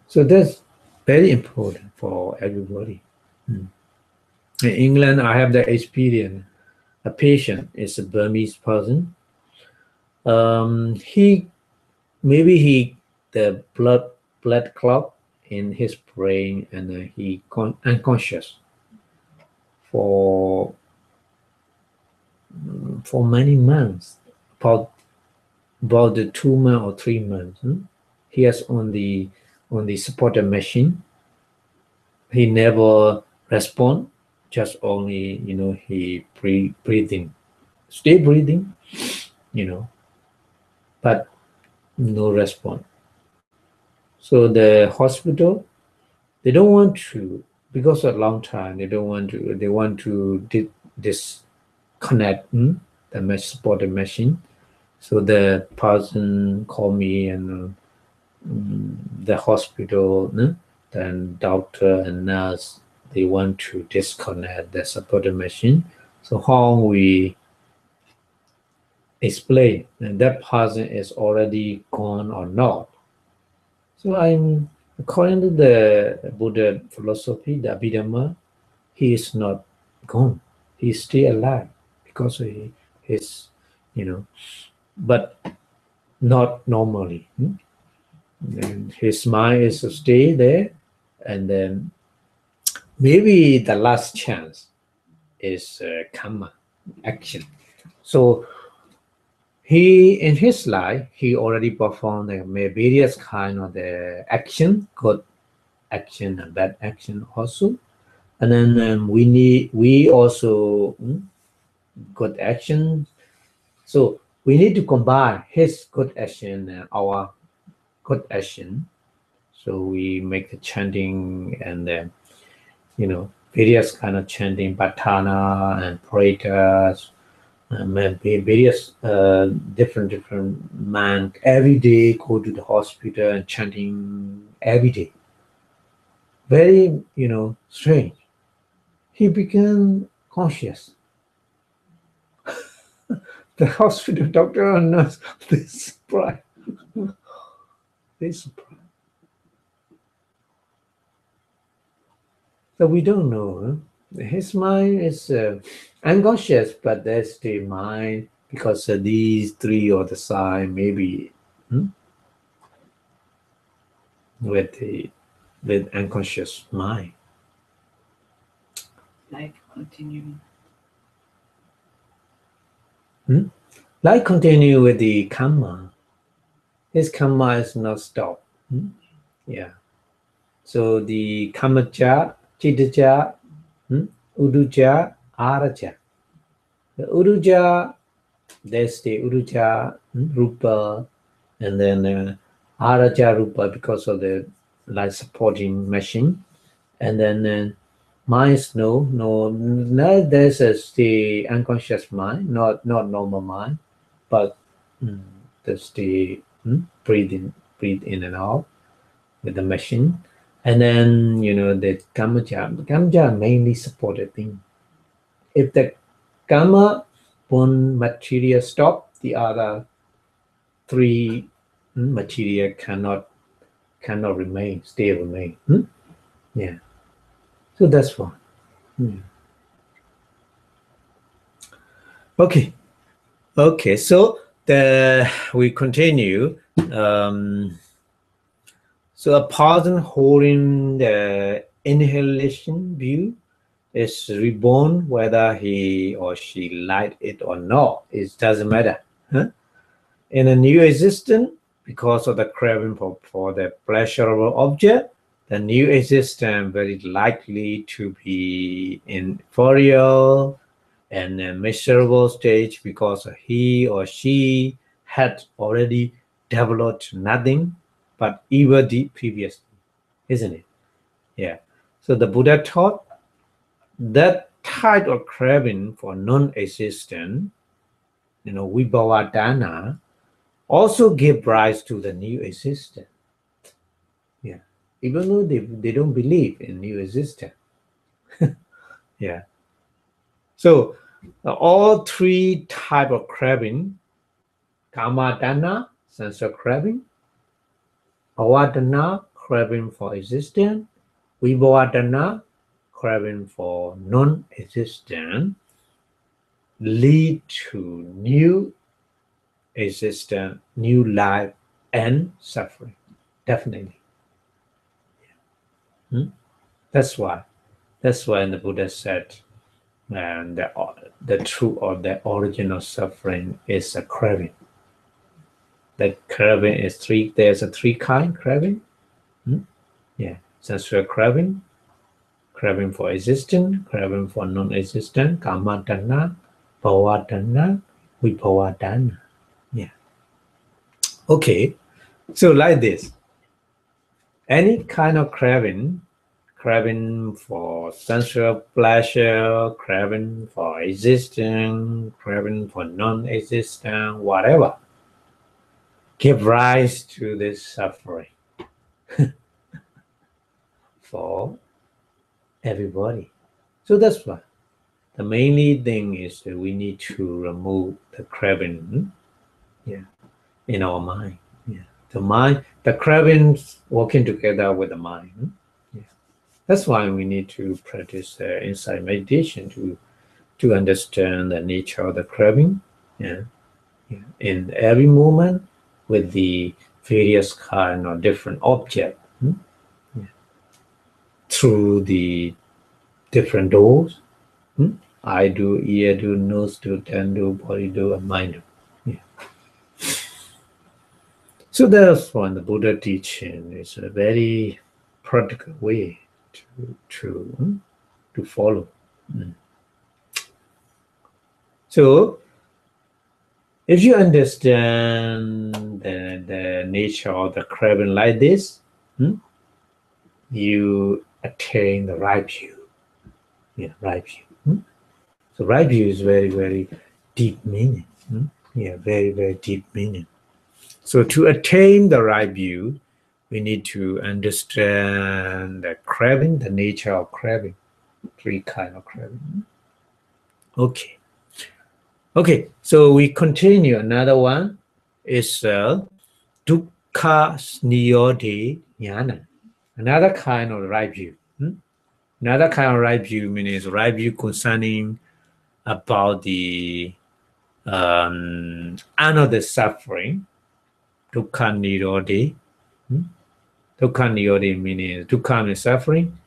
So that's very important for everybody. In England, I have the experience. A patient is a Burmese person. He the blood clot in his brain, and he unconscious for many months, about the 2 months or 3 months. He is on the supported machine. He never respond, just only he breathing, stay breathing, but no response. So the hospital, they don't want to, because a long time they want to disconnect the supported machine. So the person called me and the hospital, then doctor and nurse, they want to disconnect the supported machine. So how we explain that that person is already gone or not. So I'm according to the Buddha philosophy, the Abhidhamma, he is not gone. He's still alive because he is, but not normally. And his mind is to stay there, and then maybe the last chance is karma, action. So he in his life he already performed various kind of the action, good action and bad action also, and then we also good action. So we need to combine his good action and our good action. So we make the chanting and various kind of chanting, patana and prayers, various different man every day go to the hospital and chanting every day. Very strange. He became conscious. The hospital doctor and nurse, they surprised. They surprised. So we don't know. His mind is unconscious, but that's the mind because these three or the sign maybe with unconscious mind. Life continuing. Life continue with the kamma. His kamma is not stopped. Yeah. So the kammacha, chittacha, uduja, araja. The uduja, that's the uduja rupa, and then araja rupa because of the life supporting machine, and then mind is no. There's the unconscious mind, not normal mind, but there's the breathe in and out with the machine. And then, the kamma mainly supported thing. If the kamma, one material stop, the other three material cannot remain, still remain. Yeah. So that's one. Okay. Okay. So we continue. So a person holding the inhalation view is reborn whether he or she liked it or not. It doesn't matter. In a new existence, because of the craving for the pleasurable object, the new existence very likely to be inferior and a miserable stage because he or she had already developed nothing but evil deed previously, isn't it? Yeah. So the Buddha taught that type of craving for non-existent, vibhavadana, also give rise to the new existence. Yeah. Even though they don't believe in new existence. Yeah. So all three type of craving, kamma-dana, sensual craving, bhavadana, craving for existence, vibhavadana, craving for non-existence, lead to new existence, new life, and suffering. Definitely. That's why the Buddha said, and the truth of the origin of suffering is a craving. The craving is three. There's a three kind craving. Yeah, sensual craving, craving for existence, craving for non-existent, kamma-dana, bhavadana, vibhavadana. Yeah. Okay. So like this, any kind of craving craving for sensual pleasure, craving for existence, craving for non-existence, whatever, give rise to this suffering for everybody. So that's why the mainly thing is that we need to remove the craving, in our mind. The mind, the cravings working together with the mind. That's why we need to practice insight meditation to understand the nature of the craving. In every moment with the various kind of different object, through the different doors. Eye do, ear do, nose do, tongue do, body do, and mind do. So that's one the Buddha teaching is a very practical way to follow. So if you understand the nature of the craving like this, you attain the right view. Right view. So right view is very, very deep meaning. Very, very deep meaning. So to attain the right view, we need to understand the craving, the nature of craving, 3 kind of craving. Okay. So we continue. Another one is dukkha niyodhi jnana. Another kind of right view. Another kind of right view means right view concerning about the another suffering. Dukkha niyodhi. Dukkha niyodhi meaning dukkha is suffering.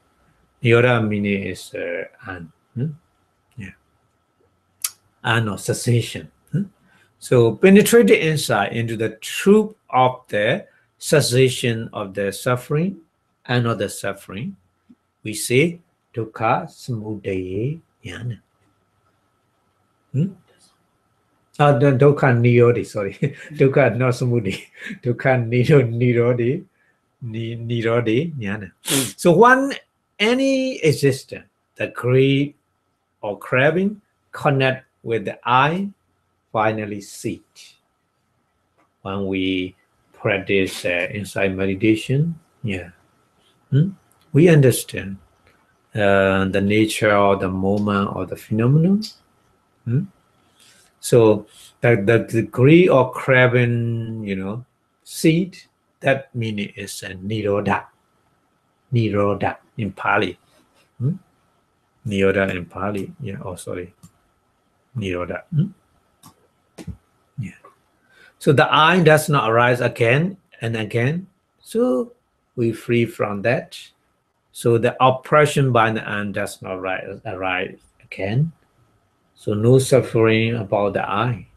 Nirodha meaning is and or cessation. So penetrate the insight into the truth of the cessation of the suffering and of the suffering. We say dukkha samudaya jnana. Dukkha niyodhi, sorry. Dukkha not samudaya. Dukkha niyodhi jnana. So any existence, the greed or craving connect with the I finally cease. When we practice insight meditation, we understand the nature of the moment or the phenomenon. So the degree of craving, seed, that meaning is nirodha. Nirodha in Pali. Nirodha in Pali. Nirodha. So the I does not arise again and again. So we free from that. So the oppression by the I does not arise again. So no suffering about the I.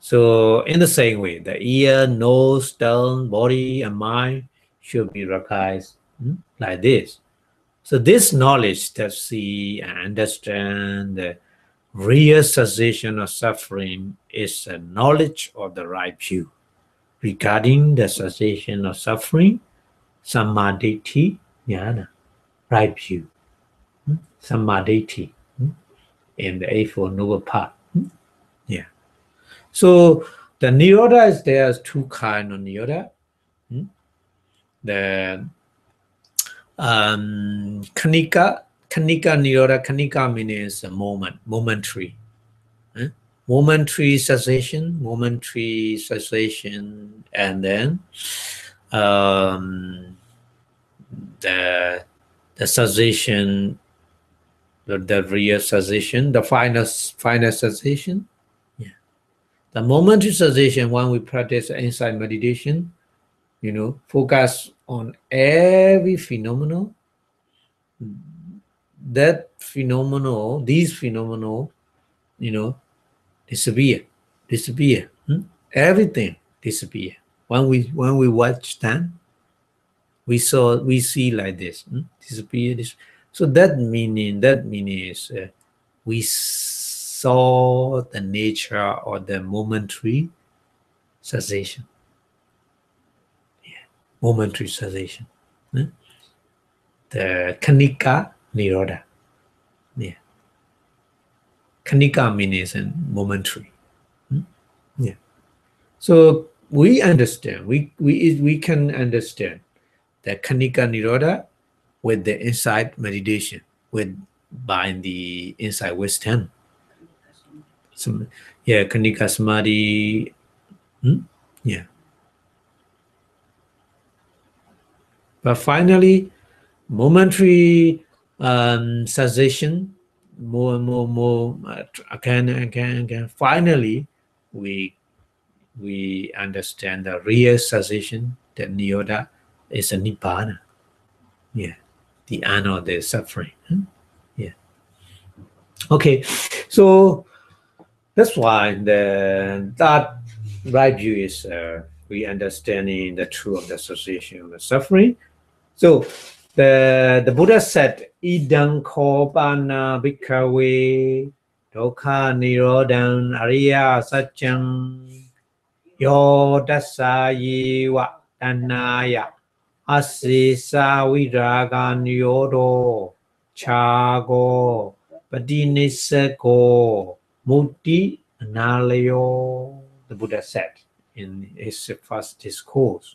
So in the same way, the ear, nose, tongue, body, and mind should be recognized like this. So this knowledge that see and understand the real cessation of suffering is a knowledge of the right view. Regarding the cessation of suffering, sammaditthi jnana, right view. Sammaditthi in the Eightfold Noble Path. So the nirodha is there's 2 kinds of nirodha. The kanika nirodha. Kanika means a momentary. Momentary cessation, and then the cessation, the real cessation, the final cessation. The momentary cessation, when we practice insight meditation, focus on every phenomenon. These phenomena, disappear. Everything disappear. When we watch them, we see like this, disappear. So that meaning is we saw the nature of the momentary cessation. Momentary cessation. the Kanika Nirodha. Yeah. Kanika means momentary. Yeah. So we understand, we can understand the Kanika Nirodha with the insight meditation, with by the insight wisdom. Some, yeah, Kanika Samadhi. Yeah. But finally, momentary cessation, more and more, again and again and again. Finally, we understand the real cessation, that Nirodha is a Nibbana. Yeah, the end of the suffering. Yeah. Okay, so that's why that right view is we understanding the truth of the association of the suffering. So the Buddha said, "Idang kopana bhikkhave dukkha nirodhan ariya satchang yo dasa yewa tanaya asisa viraga niyodo chago padinisako mutti analayo." The Buddha said in his first discourse.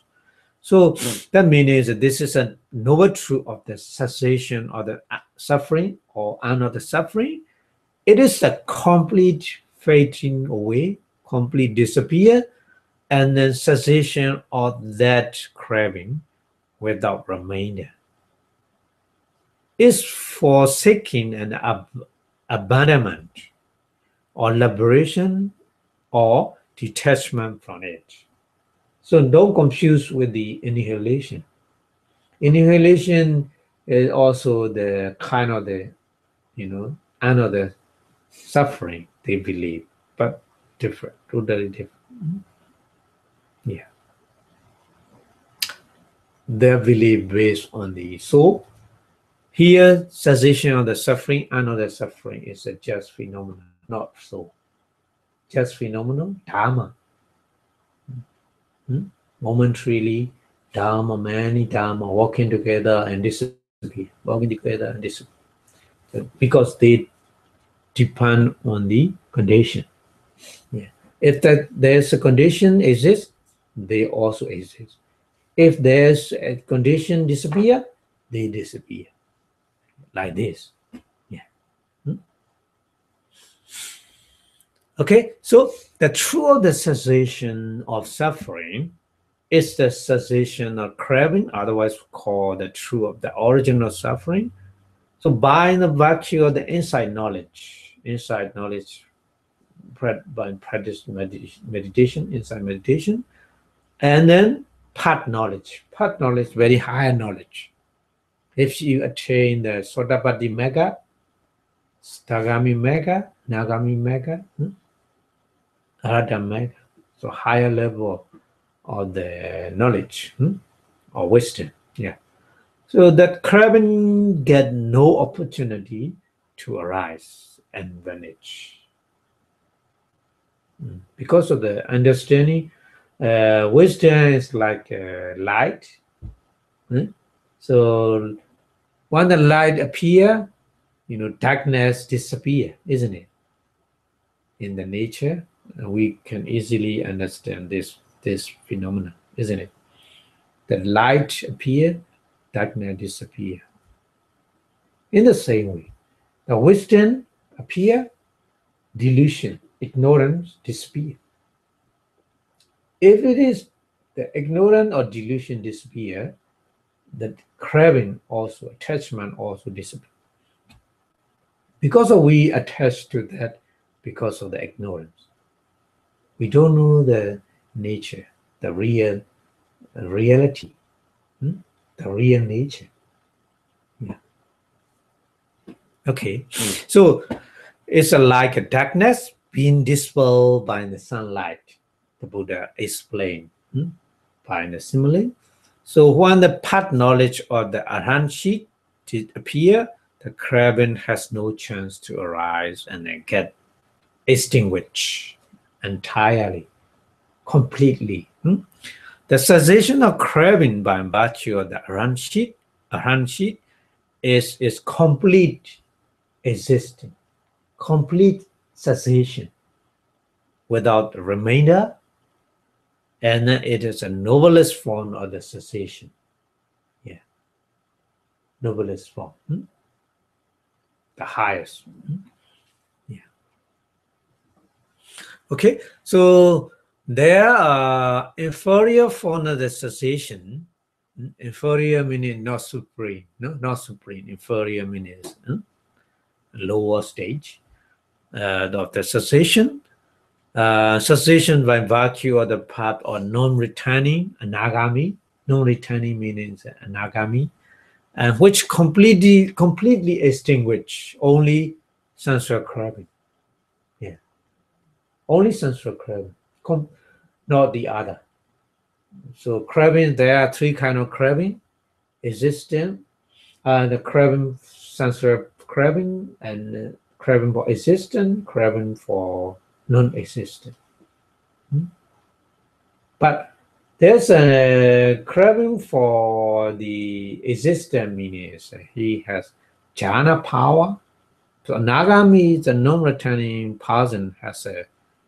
So that means that this is a noble truth of the cessation of the suffering or end of the suffering. It is a complete fading away, complete disappear, and then cessation of that craving without remainder. It's forsaking and abandonment or liberation or detachment from it. So don't confuse with the annihilation. Annihilation is also the kind of the, another suffering they believe, but different, totally different. Yeah. Their belief based on the soul. Here, cessation of the suffering, another suffering is a just phenomenon, not soul. Just phenomenon, dharma. Momentarily, dharma, many dharma walking together and disappear, walking together and disappear. Because they depend on the condition. Yeah. If there's a condition exists, they also exist. If there's a condition disappear, they disappear. Like this. Yeah. Okay, so the truth of the cessation of suffering is the cessation of craving, otherwise called the truth of the origin of suffering. So by the virtue of the insight knowledge by practice meditation, insight meditation, and then path knowledge, very high knowledge. If you attain the Sotapatti Mega, Stagami Mega, Nagami Mega, Arhata Mega, so higher level of the knowledge or wisdom. Yeah. So that craving get no opportunity to arise and vanish. Because of the understanding, wisdom is like light. So when the light appear, darkness disappear, isn't it? In the nature, we can easily understand this phenomenon, isn't it? The light appear, darkness disappear. In the same way, the wisdom appear, delusion, ignorance disappear. If it is the ignorance or delusion disappear, the craving also, attachment also disappear. Because we attach to that because of the ignorance. We don't know the nature, the real reality, the real nature. Yeah. Okay, so it's like a darkness being dispelled by the sunlight. The Buddha explained by the simile. So when the path knowledge of the Arhanship did appear, the craving has no chance to arise and then get extinguished entirely, completely. The cessation of craving by virtue of the Arhanship is complete existence, complete cessation without remainder, and it is a noblest form of the cessation. Yeah, noblest form, the highest. Yeah. Okay, so there are inferior form of the cessation. Inferior meaning not supreme, no, not supreme. Inferior meaning lower stage of the cessation. Cessation by virtue of the path or non-returning, anagami. Non-returning means anagami, and which completely extinguish only sensual craving. Yeah, only sensual craving, not the other. So craving, there are three kind of craving: existence, the craving, sensual craving, and craving for existence, craving for non-existent. But there's a craving for the existent, meaning he has jhana power. So Nagami, the non-returning person, has a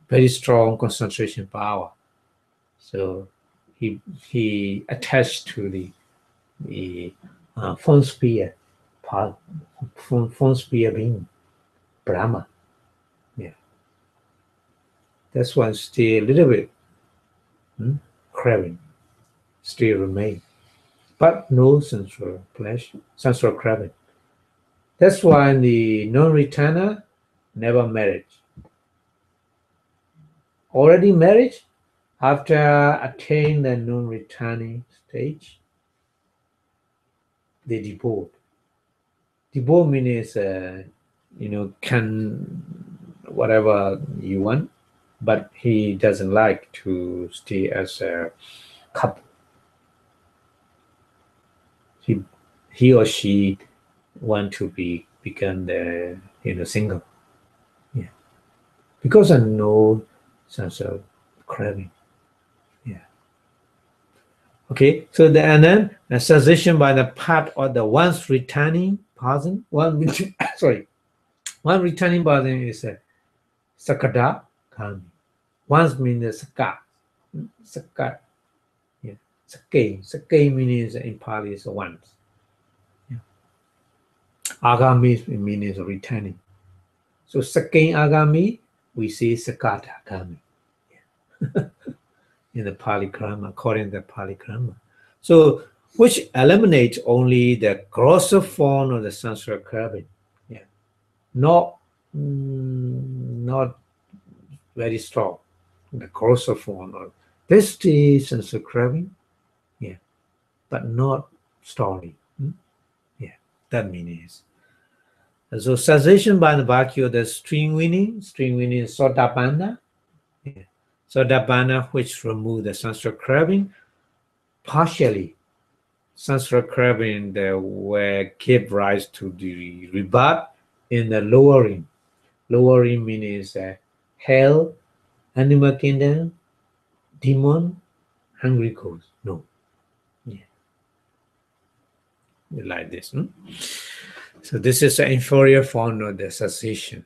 very strong concentration power. So he attached to the phone sphere part, phone sphere being Brahma. Yeah, that's why still a little bit craving still remain, but no sensual pleasure, sensual craving. That's why the non-returner never married. Already married, after attain the non-returning stage, they divorce. Divorce means can whatever you want, but he doesn't like to stay as a couple. He or she want to become the single. Yeah, because I know sense of craving. Yeah. Okay. So and then the suggestion by the part of the once returning person. Sorry, one returning person is a sakada kami. Once means saka. Saka. Yeah. Sake. Sake means in Pali is once. Yeah. Agami means returning. So Sake Agami, we see Sakata Agami. Yeah. In the Pali grammar, according to the Pali grammar. So which eliminates only the grosser form of the sensual craving. Yeah. Not very strong. The grosser form of this is sensual craving. Yeah. But not strongly. Yeah. That means. And so cessation by the vacuum, the string winning is Sotapanna. Yeah. Sotapanna, which remove the sensual craving, partially sensual craving that will give rise to the rebirth in the lowering. Lowering means hell, animal kingdom, demon, hungry ghost. No. Yeah. Like this. So this is an inferior form of the cessation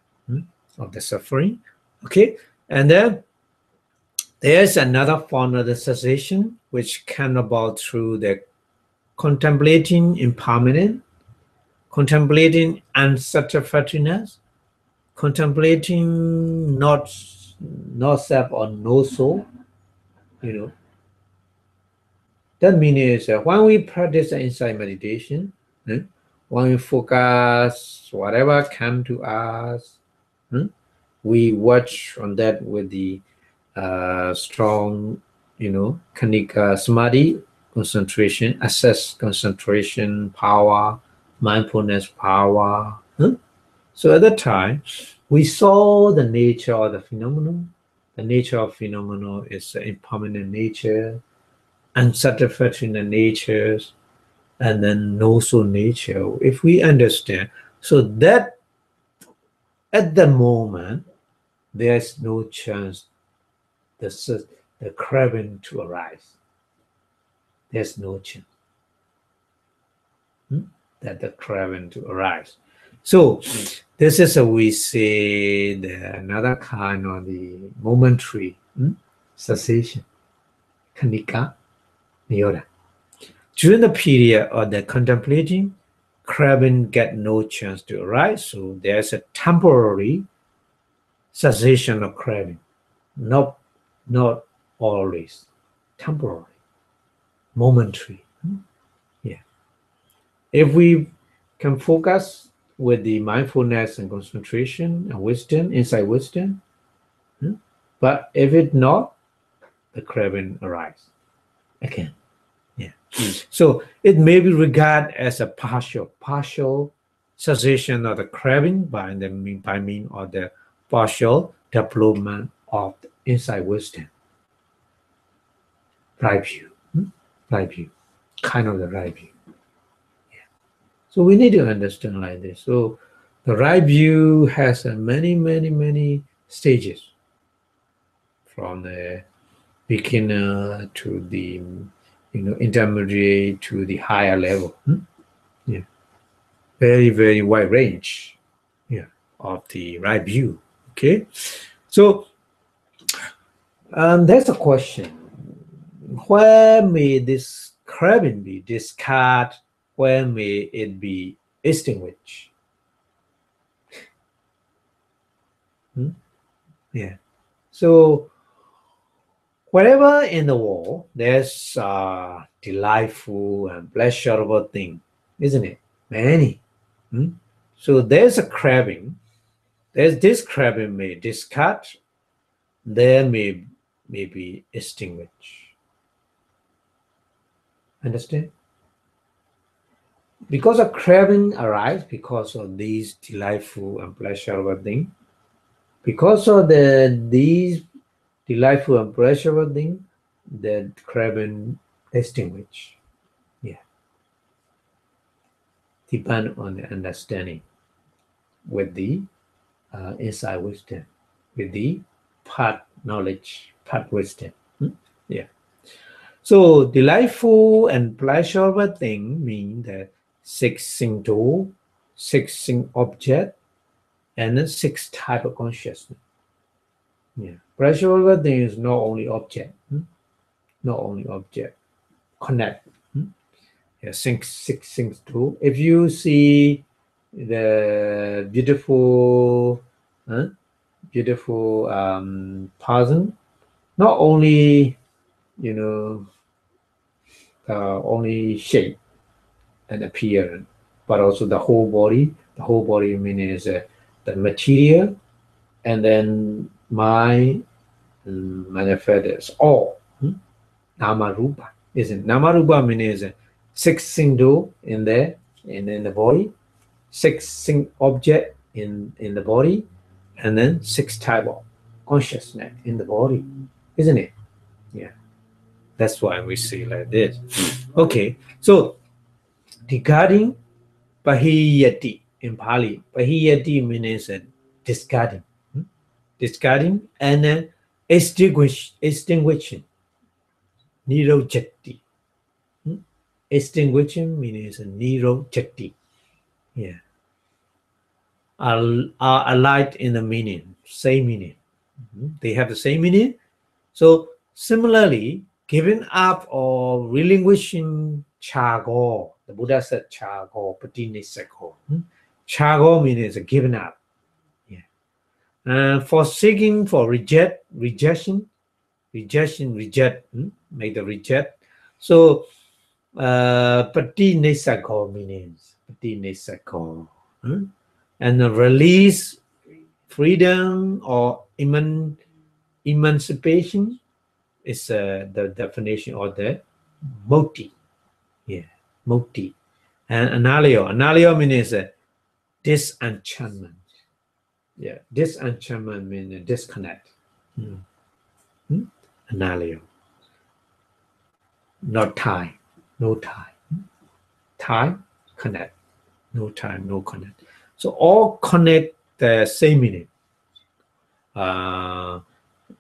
of the suffering. Okay. And then there's another form of the cessation which came about through the contemplating impermanent, contemplating unsatisfactoriness, contemplating not self or no soul. You know, that means when we practice insight meditation, when we focus whatever come to us, we watch on that with the strong, kanika samadhi, concentration, assess concentration power, mindfulness power. So at that time, we saw the nature of the phenomenon. The nature of phenomenon is impermanent nature, unsatisfactory natures, and then no soul nature. If we understand, so that at the moment, there's no chance the craving to arise. There's no chance. that the craving to arise. So this is a, we say another kind of the momentary cessation, kanika, niyoda. During the period of the contemplating, craving get no chance to arise, so there's a temporary cessation of craving, not always, temporary, momentary. Yeah. If we can focus with the mindfulness and concentration and wisdom, inside wisdom, but if it not, the craving arise again. Yeah. So it may be regarded as a partial cessation of the craving by mean of the partial development of the inside wisdom. Right view. Right view. Kind of the right view. Yeah. So we need to understand like this. So the right view has many stages, from the beginner to the intermediate to the higher level. Yeah. Very wide range, yeah, of the right view. Okay, so there's a question: where may this craving be discarded? Where may it be extinguished? Yeah. So wherever in the world there's a delightful and pleasurable thing, isn't it? Many. So there's a craving. There's this craving may discard. There may be extinguished. Understand? Because a craving arises because of these delightful and pleasurable things. Because of these delightful and pleasurable things, the craving extinguished. Yeah. Depend on the understanding with the inside wisdom, with the part knowledge, part wisdom. Yeah. So delightful and pleasurable thing mean that six tool, six object, and then six type of consciousness. Yeah. Pleasurable thing is not only object, not only object. Connect. Yeah, six tool. If you see the beautiful person, not only only shape and appearance, but also the whole body. The whole body meaning is the material, and then mind manifests all. Nama rupa, isn't nama rupa meaning is six single in there and in the body, six object in the body, and then six type of consciousness in the body, isn't it? Yeah. That's why we see like this. Okay, so regarding Pahiyati in Pali, Pahiyati means discarding, discarding and extinguishing, nirojati. Extinguishing means nirojati. Yeah, are alike in the meaning, same meaning. They have the same meaning. So similarly, giving up or relinquishing chago, the Buddha said chago, patinisako. Chago means giving up. Yeah. Forsaking, for rejection, make the reject. So patinisako means patinisako. And the release, freedom, or emancipation is the definition of the moti. Yeah, moti. And analio means disenchantment. Yeah, disenchantment means disconnect. Analio. Not tie. No tie. Tie, connect. No time, no connect. So all connect the same meaning.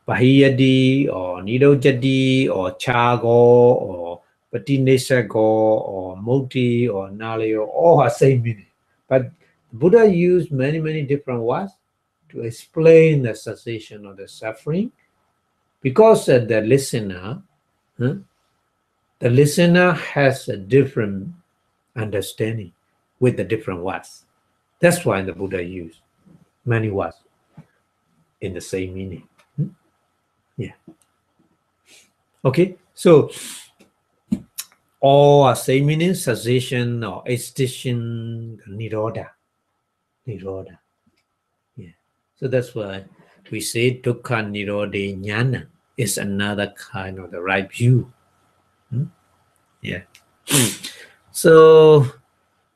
Bahiyadi or Nidojadi or Chago or Patinesa go or Moti or Nali all have same meaning. But Buddha used many different words to explain the cessation of the suffering because huh, the listener has a different understanding with the different words. That's why the Buddha used many words in the same meaning. Yeah. Okay. So all are same meaning, cessation or extinction, nirodha. Nirodha. Yeah. So that's why we say dukkha nirodha jnana is another kind of the right view. Yeah. So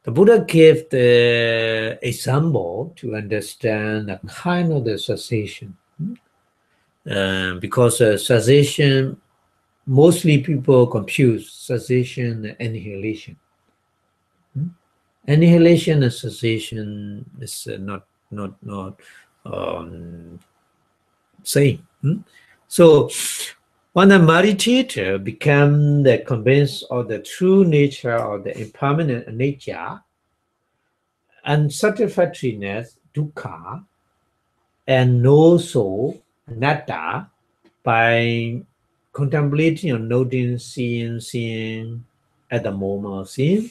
the Buddha gave the example to understand the kind of the cessation. Because cessation, mostly people confuse cessation and annihilation. Annihilation and cessation is not same. So when a meditator becomes convinced of the true nature of the impermanent nature, unsatisfactoriness, dukkha, and no soul, anatta, by contemplating or noting, seeing at the moment of seeing,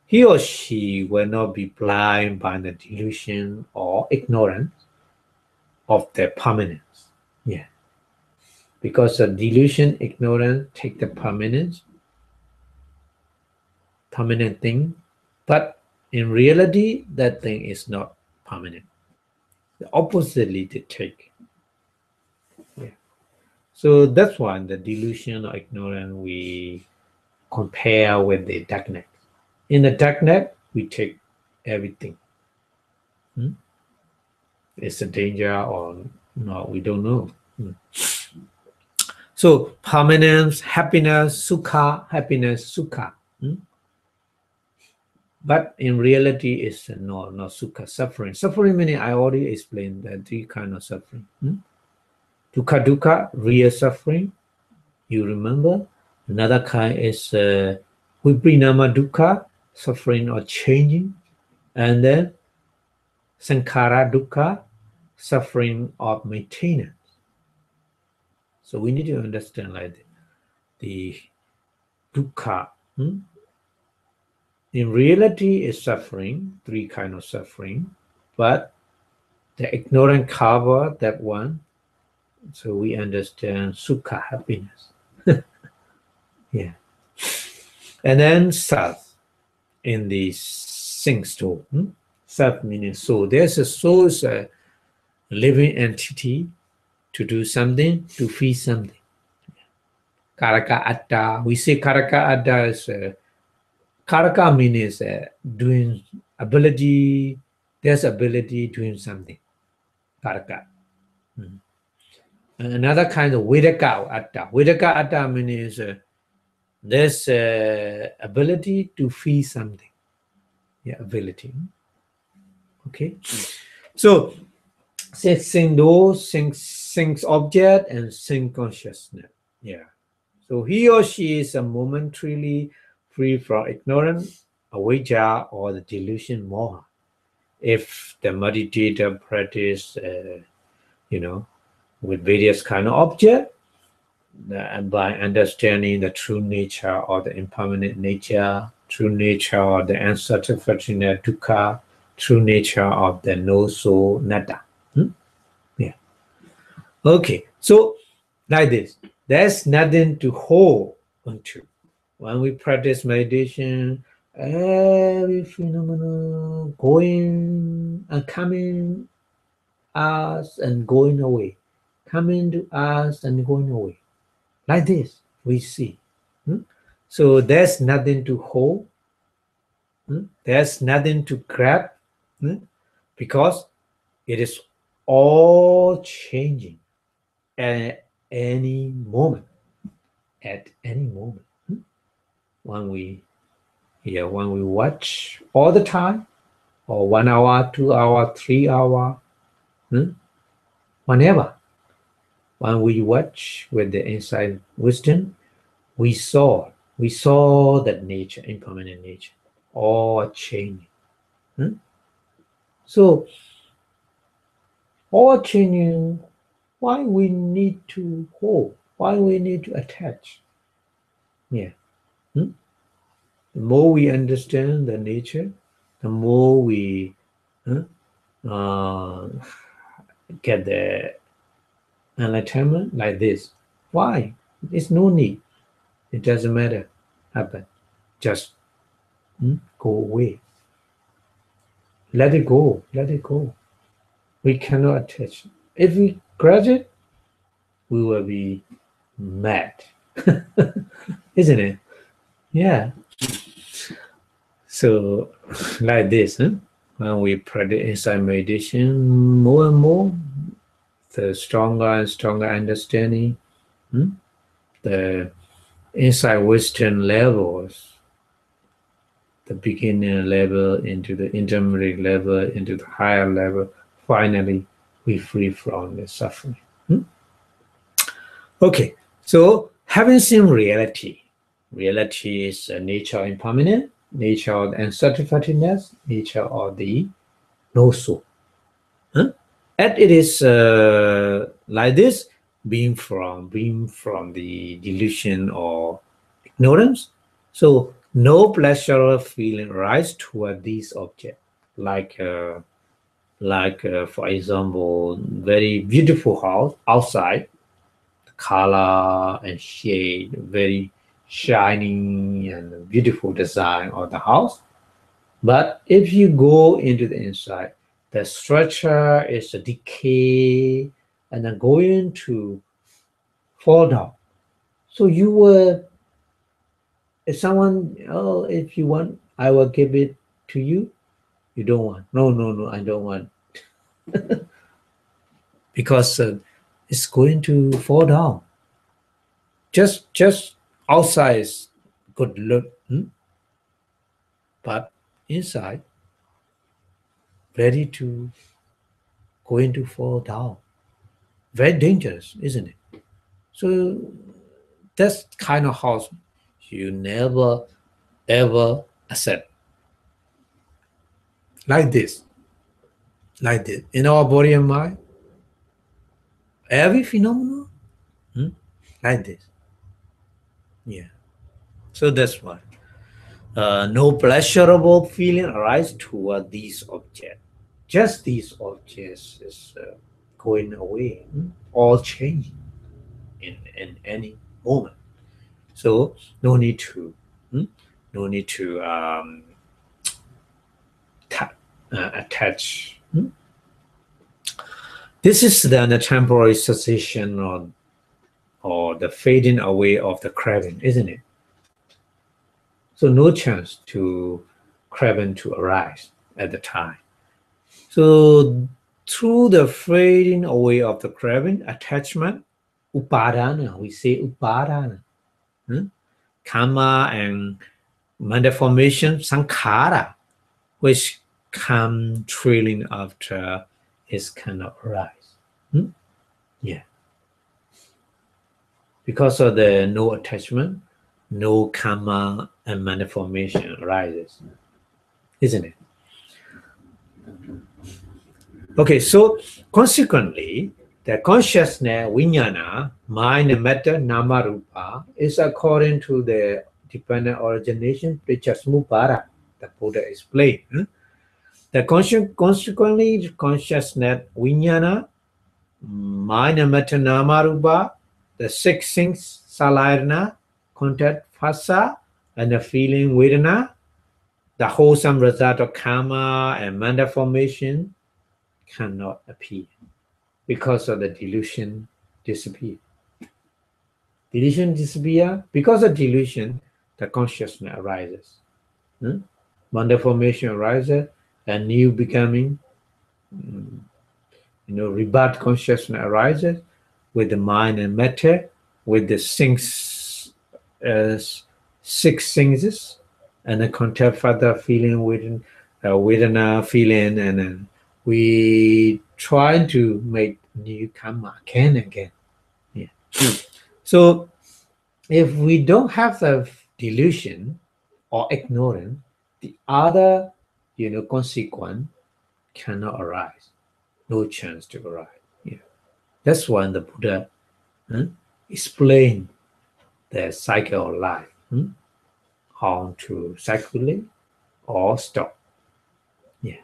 he or she will not be blind by the delusion or ignorance of their permanence. Yeah. Because the delusion, ignorance take the permanent thing, but in reality, that thing is not permanent. The oppositely they take. Yeah. So that's why the delusion or ignorance we compare with the darknet. In the darknet, we take everything. It's a danger or no, we don't know. So permanence, happiness, sukha. But in reality, it's no sukha, suffering. Suffering meaning I already explained the three kind of suffering. Dukkha, dukkha, real suffering. You remember? Another kind is viprinama dukkha, suffering or changing. And then sankhara dukkha, suffering of maintenance. So we need to understand like the dukkha. In reality, is suffering, three kind of suffering, but the ignorant cover that one, so we understand sukha, happiness. Yeah. And then sat in the sing store. Sat meaning soul. There's a soul is a living entity to do something, to feel something. Karaka atta. We say karaka atta is karaka means doing ability. There's ability doing something. Karaka. Another kind of vedaka atta. Vedaka atta means there's ability to feel something. Yeah, ability. Okay. So sing those, sings object and sing consciousness. Yeah. So he or she is a momentarily free from ignorance, avijja, or the delusion moha. If the meditator practice, with various kind of object, and by understanding the true nature or the impermanent nature, true nature or the unsatisfactoriness dukkha, true nature of the no soul nada. Yeah. Okay. So like this, there's nothing to hold onto. When we practice meditation, every phenomenon going and coming us and going away, coming to us and going away. Like this, we see. So there's nothing to hold. There's nothing to grab because it is all changing at any moment. At any moment. When we watch all the time, or 1 hour, 2 hour, 3 hour, whenever. When we watch with the inside wisdom, we saw, we saw that nature, impermanent nature, all changing. So all changing, why we need to hold? Why we need to attach? Yeah. The more we understand the nature, the more we uh, get the enlightenment like this. Why? There's no need. It doesn't matter. Happen. Just go away. Let it go. Let it go. We cannot attach. If we grudge it, we will be mad. Isn't it? Yeah. So like this, when we practice insight meditation more and more, the stronger and stronger understanding, the insight wisdom levels, the beginner level into the intermediate level, into the higher level, finally we free from the suffering. Okay, so having seen reality is nature impermanent, nature of uncertaintiness, nature of the no soul. And it is like this, being from the delusion or ignorance. So no pleasure feeling rise toward these objects, like for example, very beautiful house outside, color and shade, very shiny and beautiful design of the house. But if you go into the inside, the structure is a decay and then going to fall down. So you were, if someone, oh, if you want, I will give it to you. You don't want. No, no, no, I don't want. Because it's going to fall down. Just outside is good look, but inside ready to going to fall down. Very dangerous, isn't it? So that's kind of house you never ever accept. Like this, in our body and mind, every phenomenon, like this. Yeah. So that's why. No pleasurable feeling arise toward these objects. Just these objects is going away, all changing in any moment. So no need to, attach. This is then a temporary cessation or the fading away of the craving, isn't it? So no chance to craving to arise at the time. So through the fading away of the craving, attachment, upadana, we say upadana, karma and mental formation, sankhara, which come trailing after is cannot arise. Yeah. Because of the no attachment, no karma and mental formation arises, isn't it? Okay, so consequently, the consciousness, vijnana, mind and matter, nama rupa, is according to the dependent origination, Prichasmupara, the Buddha explained. The consequently, consciousness, vijnana, mind and matter, nama rupa, the six things, salayana, contact, phasa, and the feeling, vedana, the wholesome result of karma and mental formation, cannot appear because of the delusion disappear. Delusion disappear because of delusion, the consciousness arises. Mental formation arises, and new becoming, rebirth consciousness arises with the mind and matter, with the six senses, and the contact further feeling within vedana feeling, and then we try to make new karma again and again. Yeah. So if we don't have the delusion or ignorance, the other, consequence cannot arise. No chance to arise. Yeah. That's why the Buddha explained the cycle of life, how to circulate or stop. Yeah.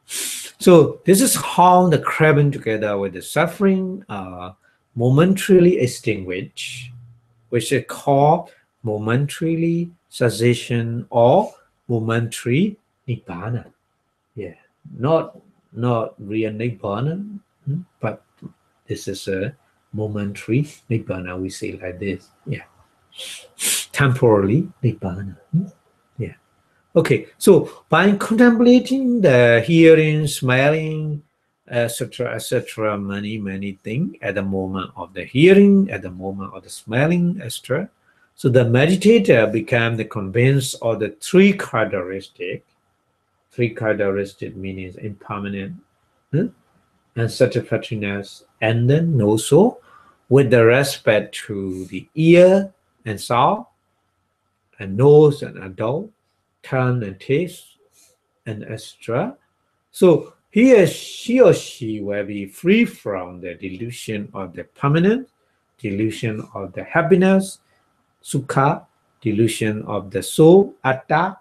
So this is how the craving together with the suffering are momentarily extinguished, which is called momentarily cessation or momentary nibbana. Yeah, not real nibbana, but this is a momentary nibbana. We say like this. Yeah, temporarily nibbana. Yeah. Okay, so by contemplating the hearing, smelling, etc., many things at the moment of the hearing, at the moment of the smelling, etc. So the meditator became the convinced of the three characteristics. Three characteristics meaning impermanent, unsatisfactoriness, and then also with the respect to the ear and sound, and nose and adult, tongue and taste, and etc. So he or she will be free from the delusion of the permanent, delusion of the happiness, sukha, delusion of the soul, atta,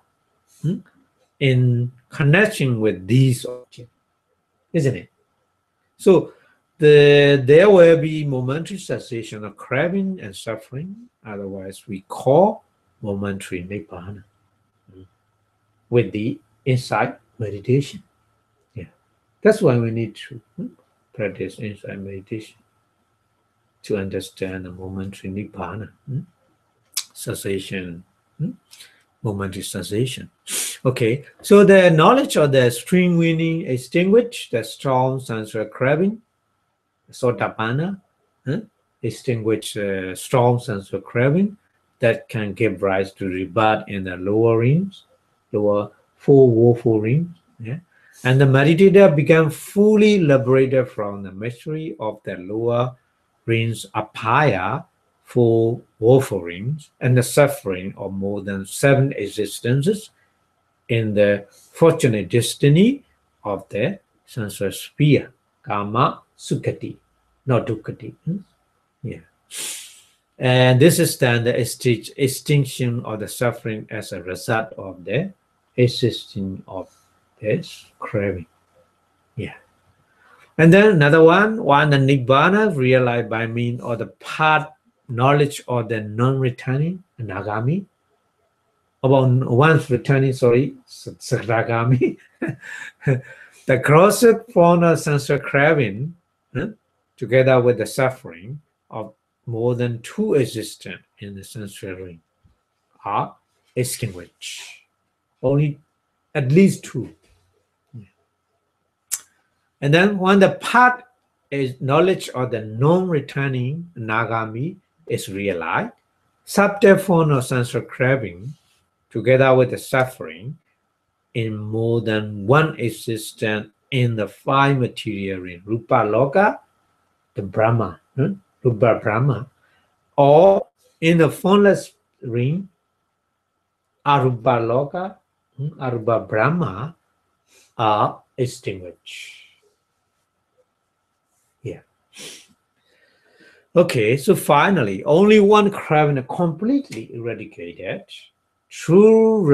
in connection with these objects, isn't it? So there will be momentary cessation of craving and suffering, otherwise we call momentary nibbana, with the insight meditation. Yeah. That's why we need to practice insight meditation to understand the momentary nibbana, cessation, momentary cessation. Okay, so the knowledge of the string winning extinguish the strong sensual craving, sotapanna, extinguish strong sensual craving that can give rise to rebirth in the lower rings, lower four woeful rings. Yeah? And the meditator became fully liberated from the mystery of the lower rings apaya, four woeful rings, and the suffering of more than 7 existences in the fortunate destiny of the sensual sphere, karma sukati, not dukkati. Yeah. And this is then the extinction of the suffering as a result of the existing of this craving. Yeah. And then another one the nibbana realized by means of the path knowledge of the non-returning nagami, about once returning, Sagragami, the crossed from a sensual craving, together with the suffering of more than 2 existence in the sensual ring, are extinguished. Only at least 2. And then when the path is knowledge of the non-returning Nagami is realized, subtle form of sensual craving, together with the suffering, in more than one existence in the 5 material ring, Rupa Loka, the Brahma, Rupa Brahma, or in the formless ring, Arupa Loka, Arupa Brahma, are extinguished. Yeah. Okay, so finally, only one craving completely eradicated. True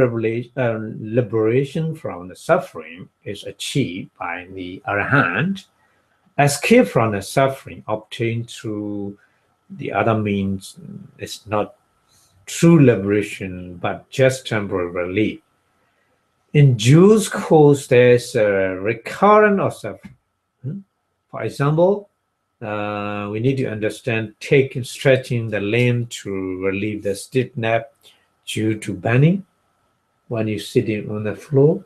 liberation from the suffering is achieved by the Arahant. Escape from the suffering obtained through the other means is not true liberation, but just temporary relief. In Jews' cause, there's a recurrent of suffering. For example, we need to understand taking stretching the limb to relieve the stiffness due to burning when you're sitting on the floor.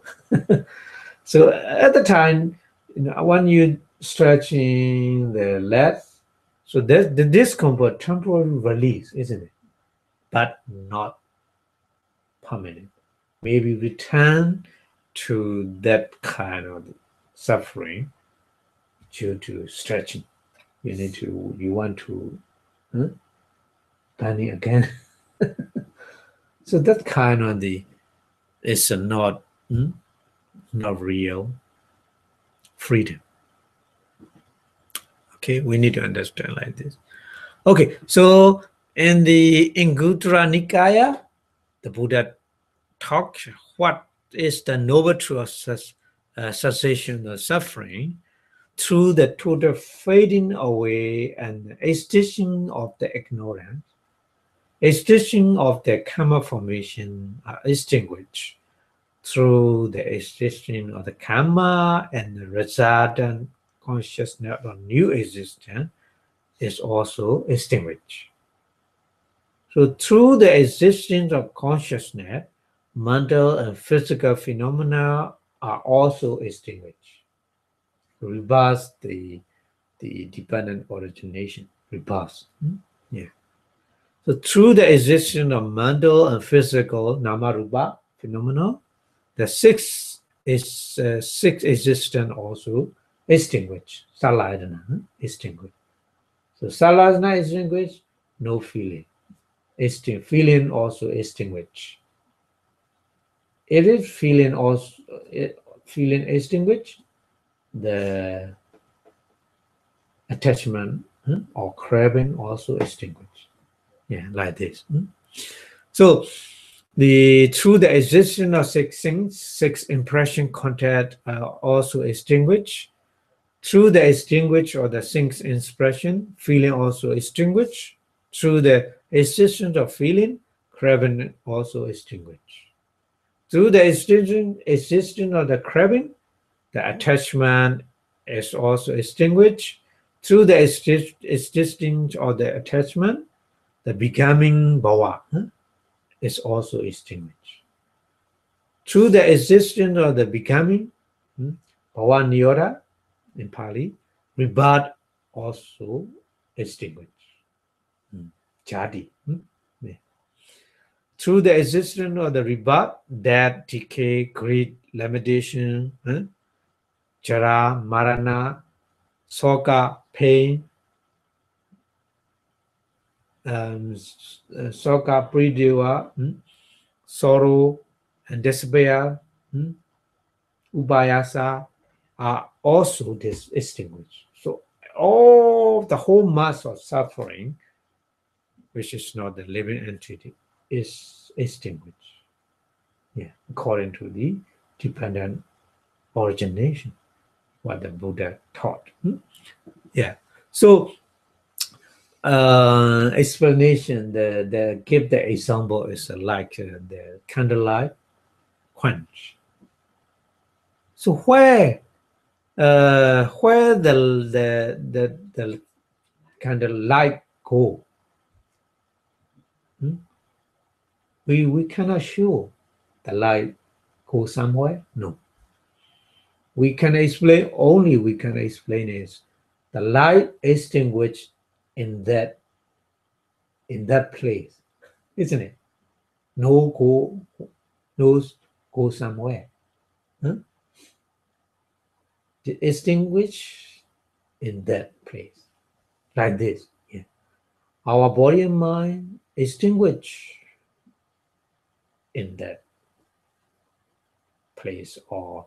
So at the time, when you stretching the leg, so there's the discomfort, temporary release, isn't it? But not permanent. Maybe return to that kind of suffering due to stretching. You want to burning again. So that kind of the is not not real freedom. Okay, we need to understand like this. Okay, so in the Anguttara Nikaya, the Buddha talked what is the noble truth of cessation of suffering through the total fading away and extinction of the ignorance, extinction of the karma formation are extinguished through the extinction of the karma and the resultant consciousness of new existence is also extinguished. So through the existence of consciousness, mental and physical phenomena are also extinguished. Reverse the dependent origination. Reverse. Yeah. So through the existence of mental and physical namarupa phenomena, the six existence also extinguished. Saladana extinguished. So saladana extinguished, no feeling. Feeling also extinguished. It is feeling also feeling extinguished, the attachment or craving also extinguished. Yeah, like this. So the through the existence of six things, six impression content are also extinguished. Through the extinguish or the six expression, feeling also extinguished. Through the existence of feeling, craving also extinguished. Through the existence of the craving, the attachment is also extinguished. Through the existence of the attachment, the becoming bhava is also extinguished. Through the existence of the becoming, bhava nirodha in Pali, rebirth also extinguished. Jadi. Yeah. Through the existence of the rebirth, death, decay, greed, limitation, jara, marana, soka, pain, soka, prideva, sorrow, and despair, ubayasa are also extinguished. So all the whole mass of suffering, which is not the living entity, is extinguished. Yeah, according to the dependent origination, what the Buddha taught. Yeah. So explanation, the give the example is like the candlelight quench. So where the candlelight go, we cannot show the light go somewhere. No, we can explain is the light extinguished in that place, isn't it? No go, knows go somewhere. Huh? Extinguish in that place, like this. Yeah. Our body and mind extinguish in that place or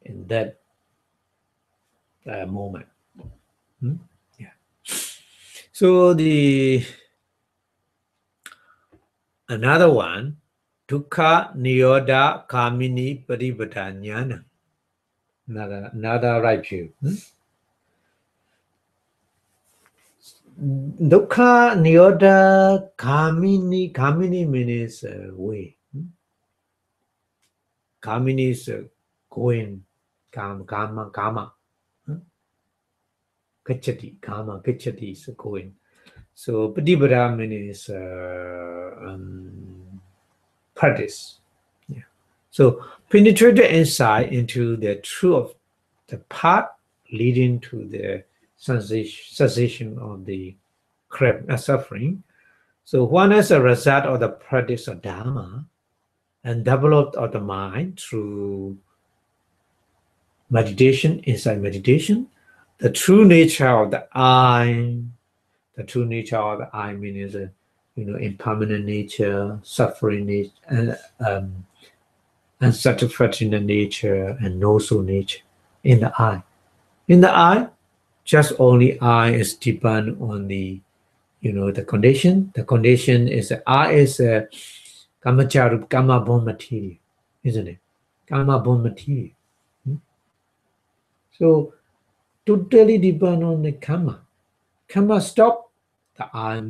in that moment. Yeah. So the another one, dukkha niyoda kamini paripadanyana. Another right view. Dukkha niyoda kamini means way. Kamini is going, kama. Gachati, kama, gachati is going. So patipada means practice. Yeah. So penetrate the insight into the truth of the path leading to the cessation of the suffering. So one as a result of the practice of Dharma and developed of the mind through meditation, inside meditation, the true nature of the I means impermanent nature, suffering nature, and unsatisfactory nature, and no-soul nature in the I. In the I, just only I is depend on the condition. The condition is I is a kamma born material, isn't it? Kamma born material. Hmm? So totally depend on the karma. Karma stop, the I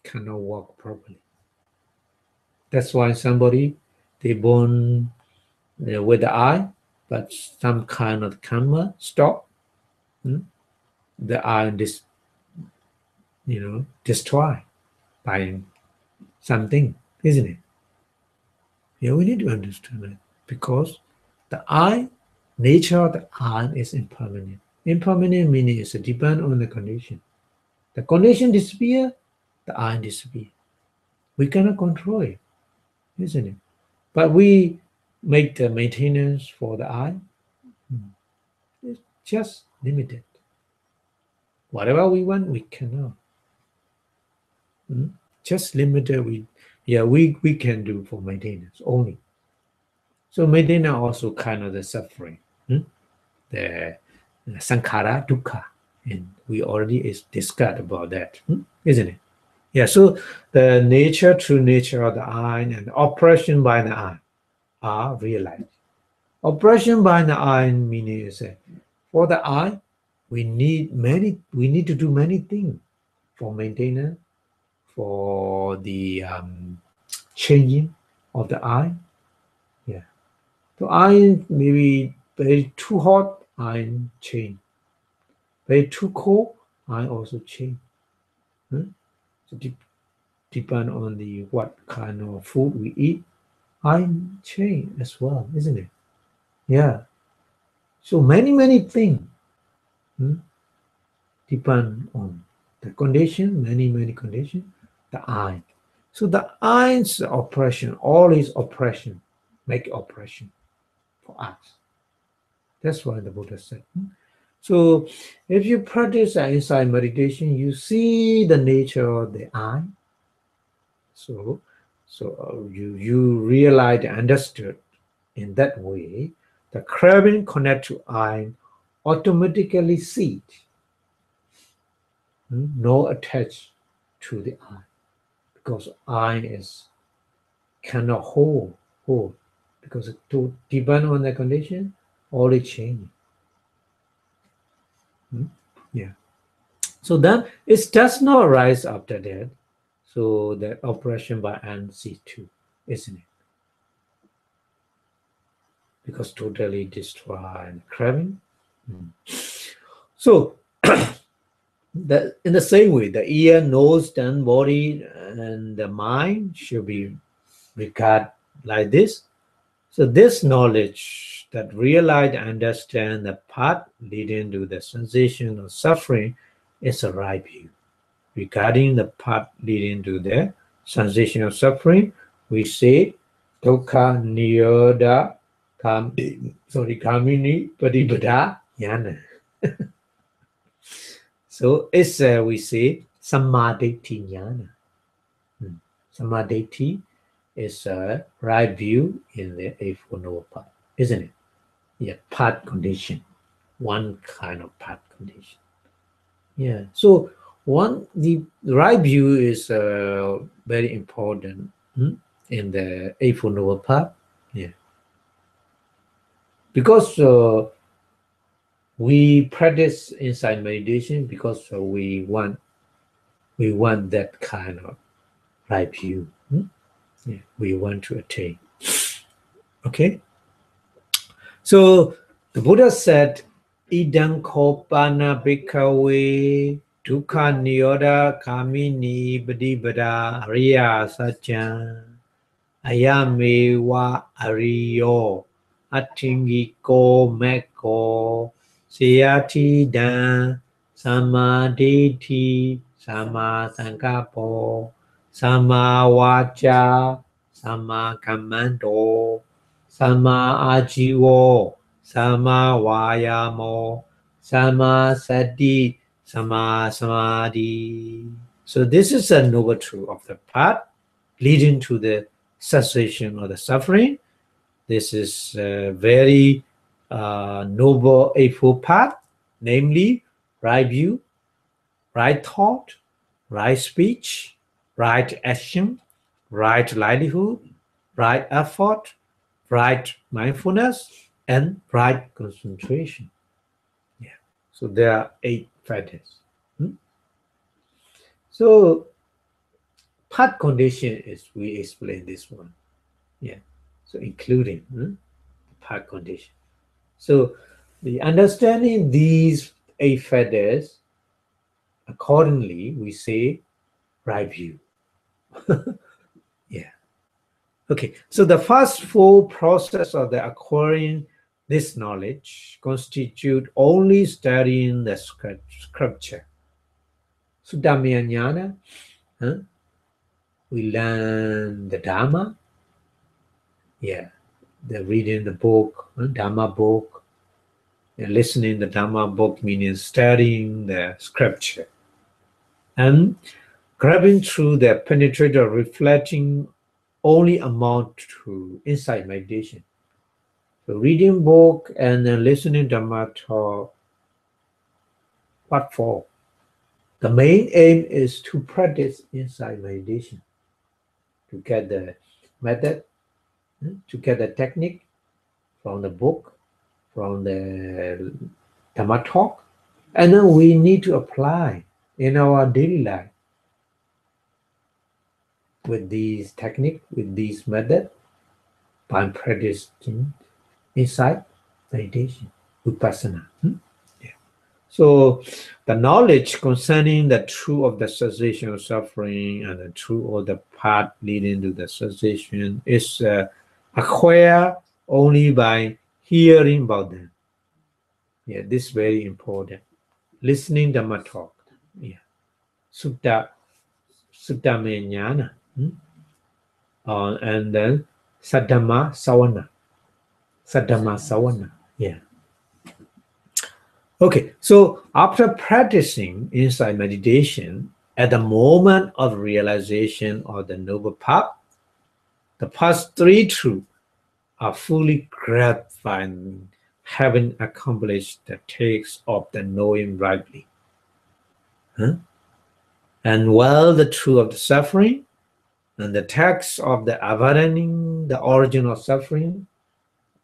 cannot work properly. That's why somebody they born with the eye, but some kind of karma stop. Hmm? The eye destroy by something, isn't it? Yeah, we need to understand that because the eye, nature of the eye is impermanent. Impermanent meaning is depend on the condition. The condition disappear, the eye disappear. We cannot control it, isn't it? But we make the maintenance for the eye. It's just limited. Whatever we want, we cannot. Just limited. We can do for maintenance only. So maintenance also kind of the suffering, the sankhara dukkha, and we already is discussed about that, isn't it? Yeah. So the nature, true nature of the eye and operation by the eye are realized. Operation by the eye meaning is for the eye, we need to do many things for maintenance, for the changing of the eye. Yeah. So eye maybe very too hot, eye change. Very too cold, eye also change. So depend on the what kind of food we eat, eye change as well, isn't it? Yeah. So many things depend on the condition, many conditions, the eye. So the eye's oppression, all is oppression, make oppression for us. That's why the Buddha said. So if you practice insight meditation, you see the nature of the eye. So you realize and understood in that way, the craving connect to eye automatically cease. No attach to the eye because eye is cannot hold because to depend on the condition, all it change. Yeah. So then it does not rise after that. So the operation by NC2, isn't it? Because totally destroy craving. So in the same way, the ear, nose, and body and the mind should be regarded like this. So this knowledge that realize and understand the path leading to the sensation of suffering is a right view. Regarding the path leading to the sensation of suffering, we say dukkha nirodha kamini padipada jnana. So it's we say samadhi jnana. Samadhi is a right view in the Eightfold Noble Path, isn't it? Yeah, path condition, one kind of path condition. Yeah. So the right view is very important in the Eightfold Noble Path. Yeah. Because we practice insight meditation because we want that kind of right view. Yeah, we want to attain. Okay. So the Buddha said, "Idang kopana bhikkhave dukkha nirodha kamini badibada ariya sajjan ayame wa ariyo attingiko mekko seyati dan samadhi sama sankapo sama wacha sama kammanto sama ajiwo sama wayamo sama sati sama samadhi." So this is a noble truth of the path leading to the cessation of the suffering. This is a very noble eightfold path, namely right view, right thought, right speech, right action, right livelihood, right effort, right mindfulness, and right concentration. Yeah. So there are 8 factors. So path condition is we explain this one. Yeah. So including path condition. So the understanding these 8 factors, accordingly, we say right view. Yeah. Okay. So the first 4 process of the acquiring this knowledge constitute only studying the scripture. Suddhamaya Jnana, we learn the Dhamma. Yeah. The reading the book, Dhamma book. And listening the Dhamma book meaning studying the scripture. And grabbing through the penetrator reflecting only amount to insight meditation. So reading book and then listening Dhamma talk, what for? The main aim is to practice insight meditation, to get the method, to get the technique from the book, from the Dhamma talk, and then we need to apply in our daily life with these technique, with these method, by practicing insight meditation, vipassana. Yeah. So the knowledge concerning the truth of the cessation of suffering and the truth of the path leading to the cessation is acquired only by hearing about them. Yeah, this is very important. Listening Dhamma talk. Yeah. Sutta Jnana. And then Saddhamma Sawana. Saddhamma Sawana. Yeah. Okay, so after practicing insight meditation, at the moment of realization of the noble path, the past 3 truths are fully grasped having accomplished the task of the knowing rightly. And while the truth of the suffering and the text of the abandoning the origin of suffering,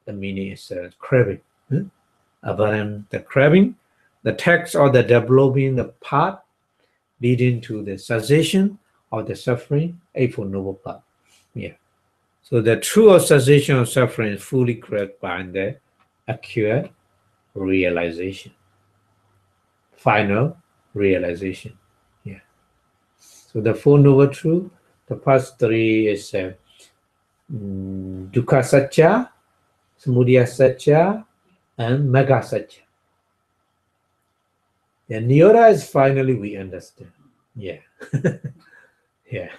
the meaning is craving. Abandon the craving, the text of the developing the path leading to the cessation of the suffering, Eightfold Noble Path. Yeah. So the true cessation of suffering is fully grasped by the accurate realization. Final realization. Yeah. So the Four Noble Truth, the first 3 is Dukkha Satya, Samudaya Satya, and Magga Satya. And Niyoda is finally we understand. Yeah. Yeah.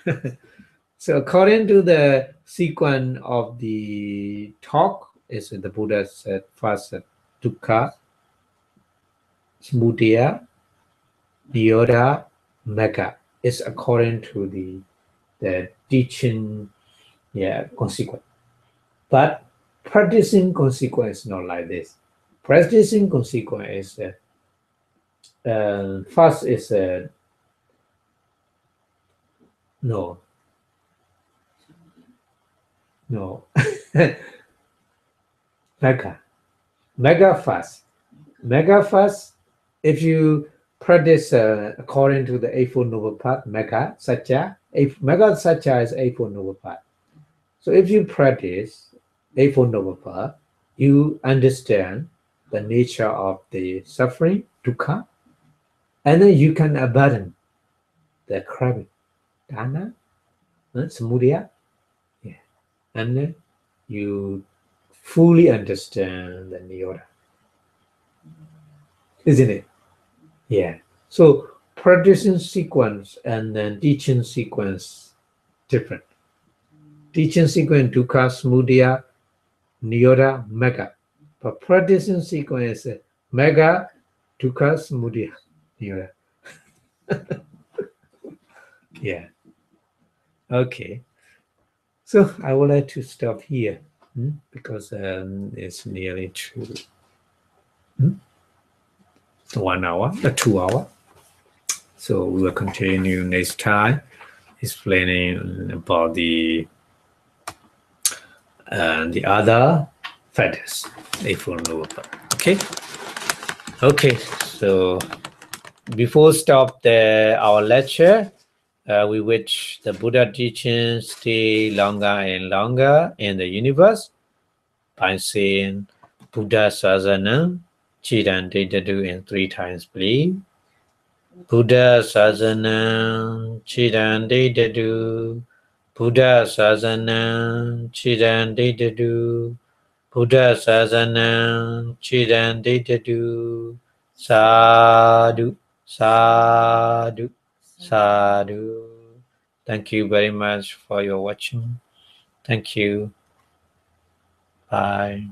So according to the sequence of the talk, is the Buddha said first Dukkha, Samudaya, Niyoda, Magga. Is according to the teaching, consequence. But practicing consequence is not like this. Practicing consequence is first is no. Mega fast. If you practice according to the Eightfold Noble Path, Mega Satya is Eightfold Noble Path. So if you practice Eightfold Noble Path, you understand the nature of the suffering, dukkha, and then you can abandon the craving, dana, samudaya, and then you fully understand the niyoda, isn't it? Yeah. So practicing sequence and then teaching sequence different. Teaching sequence dukkha, samudaya, niyoda, magga. But practicing sequence magga, dukkha, samudaya, niyoda. Yeah. Okay. So I would like to stop here because it's nearly 1 hour, 2 hour. So we will continue next time explaining about the other factors if you know about. Okay. Okay. So before stop our lecture, we wish the Buddha teachings stay longer and longer in the universe by saying Buddha Sazanam Chiran Dedadu in 3 times, please. Buddha Sazanam Chiran Dedadu. Buddha Sazanam Chiran Dedadu. Buddha Sazanam Chiran Dedadu. Sadhu, sadhu, sadhu. Thank you very much for your watching. Thank you. Bye.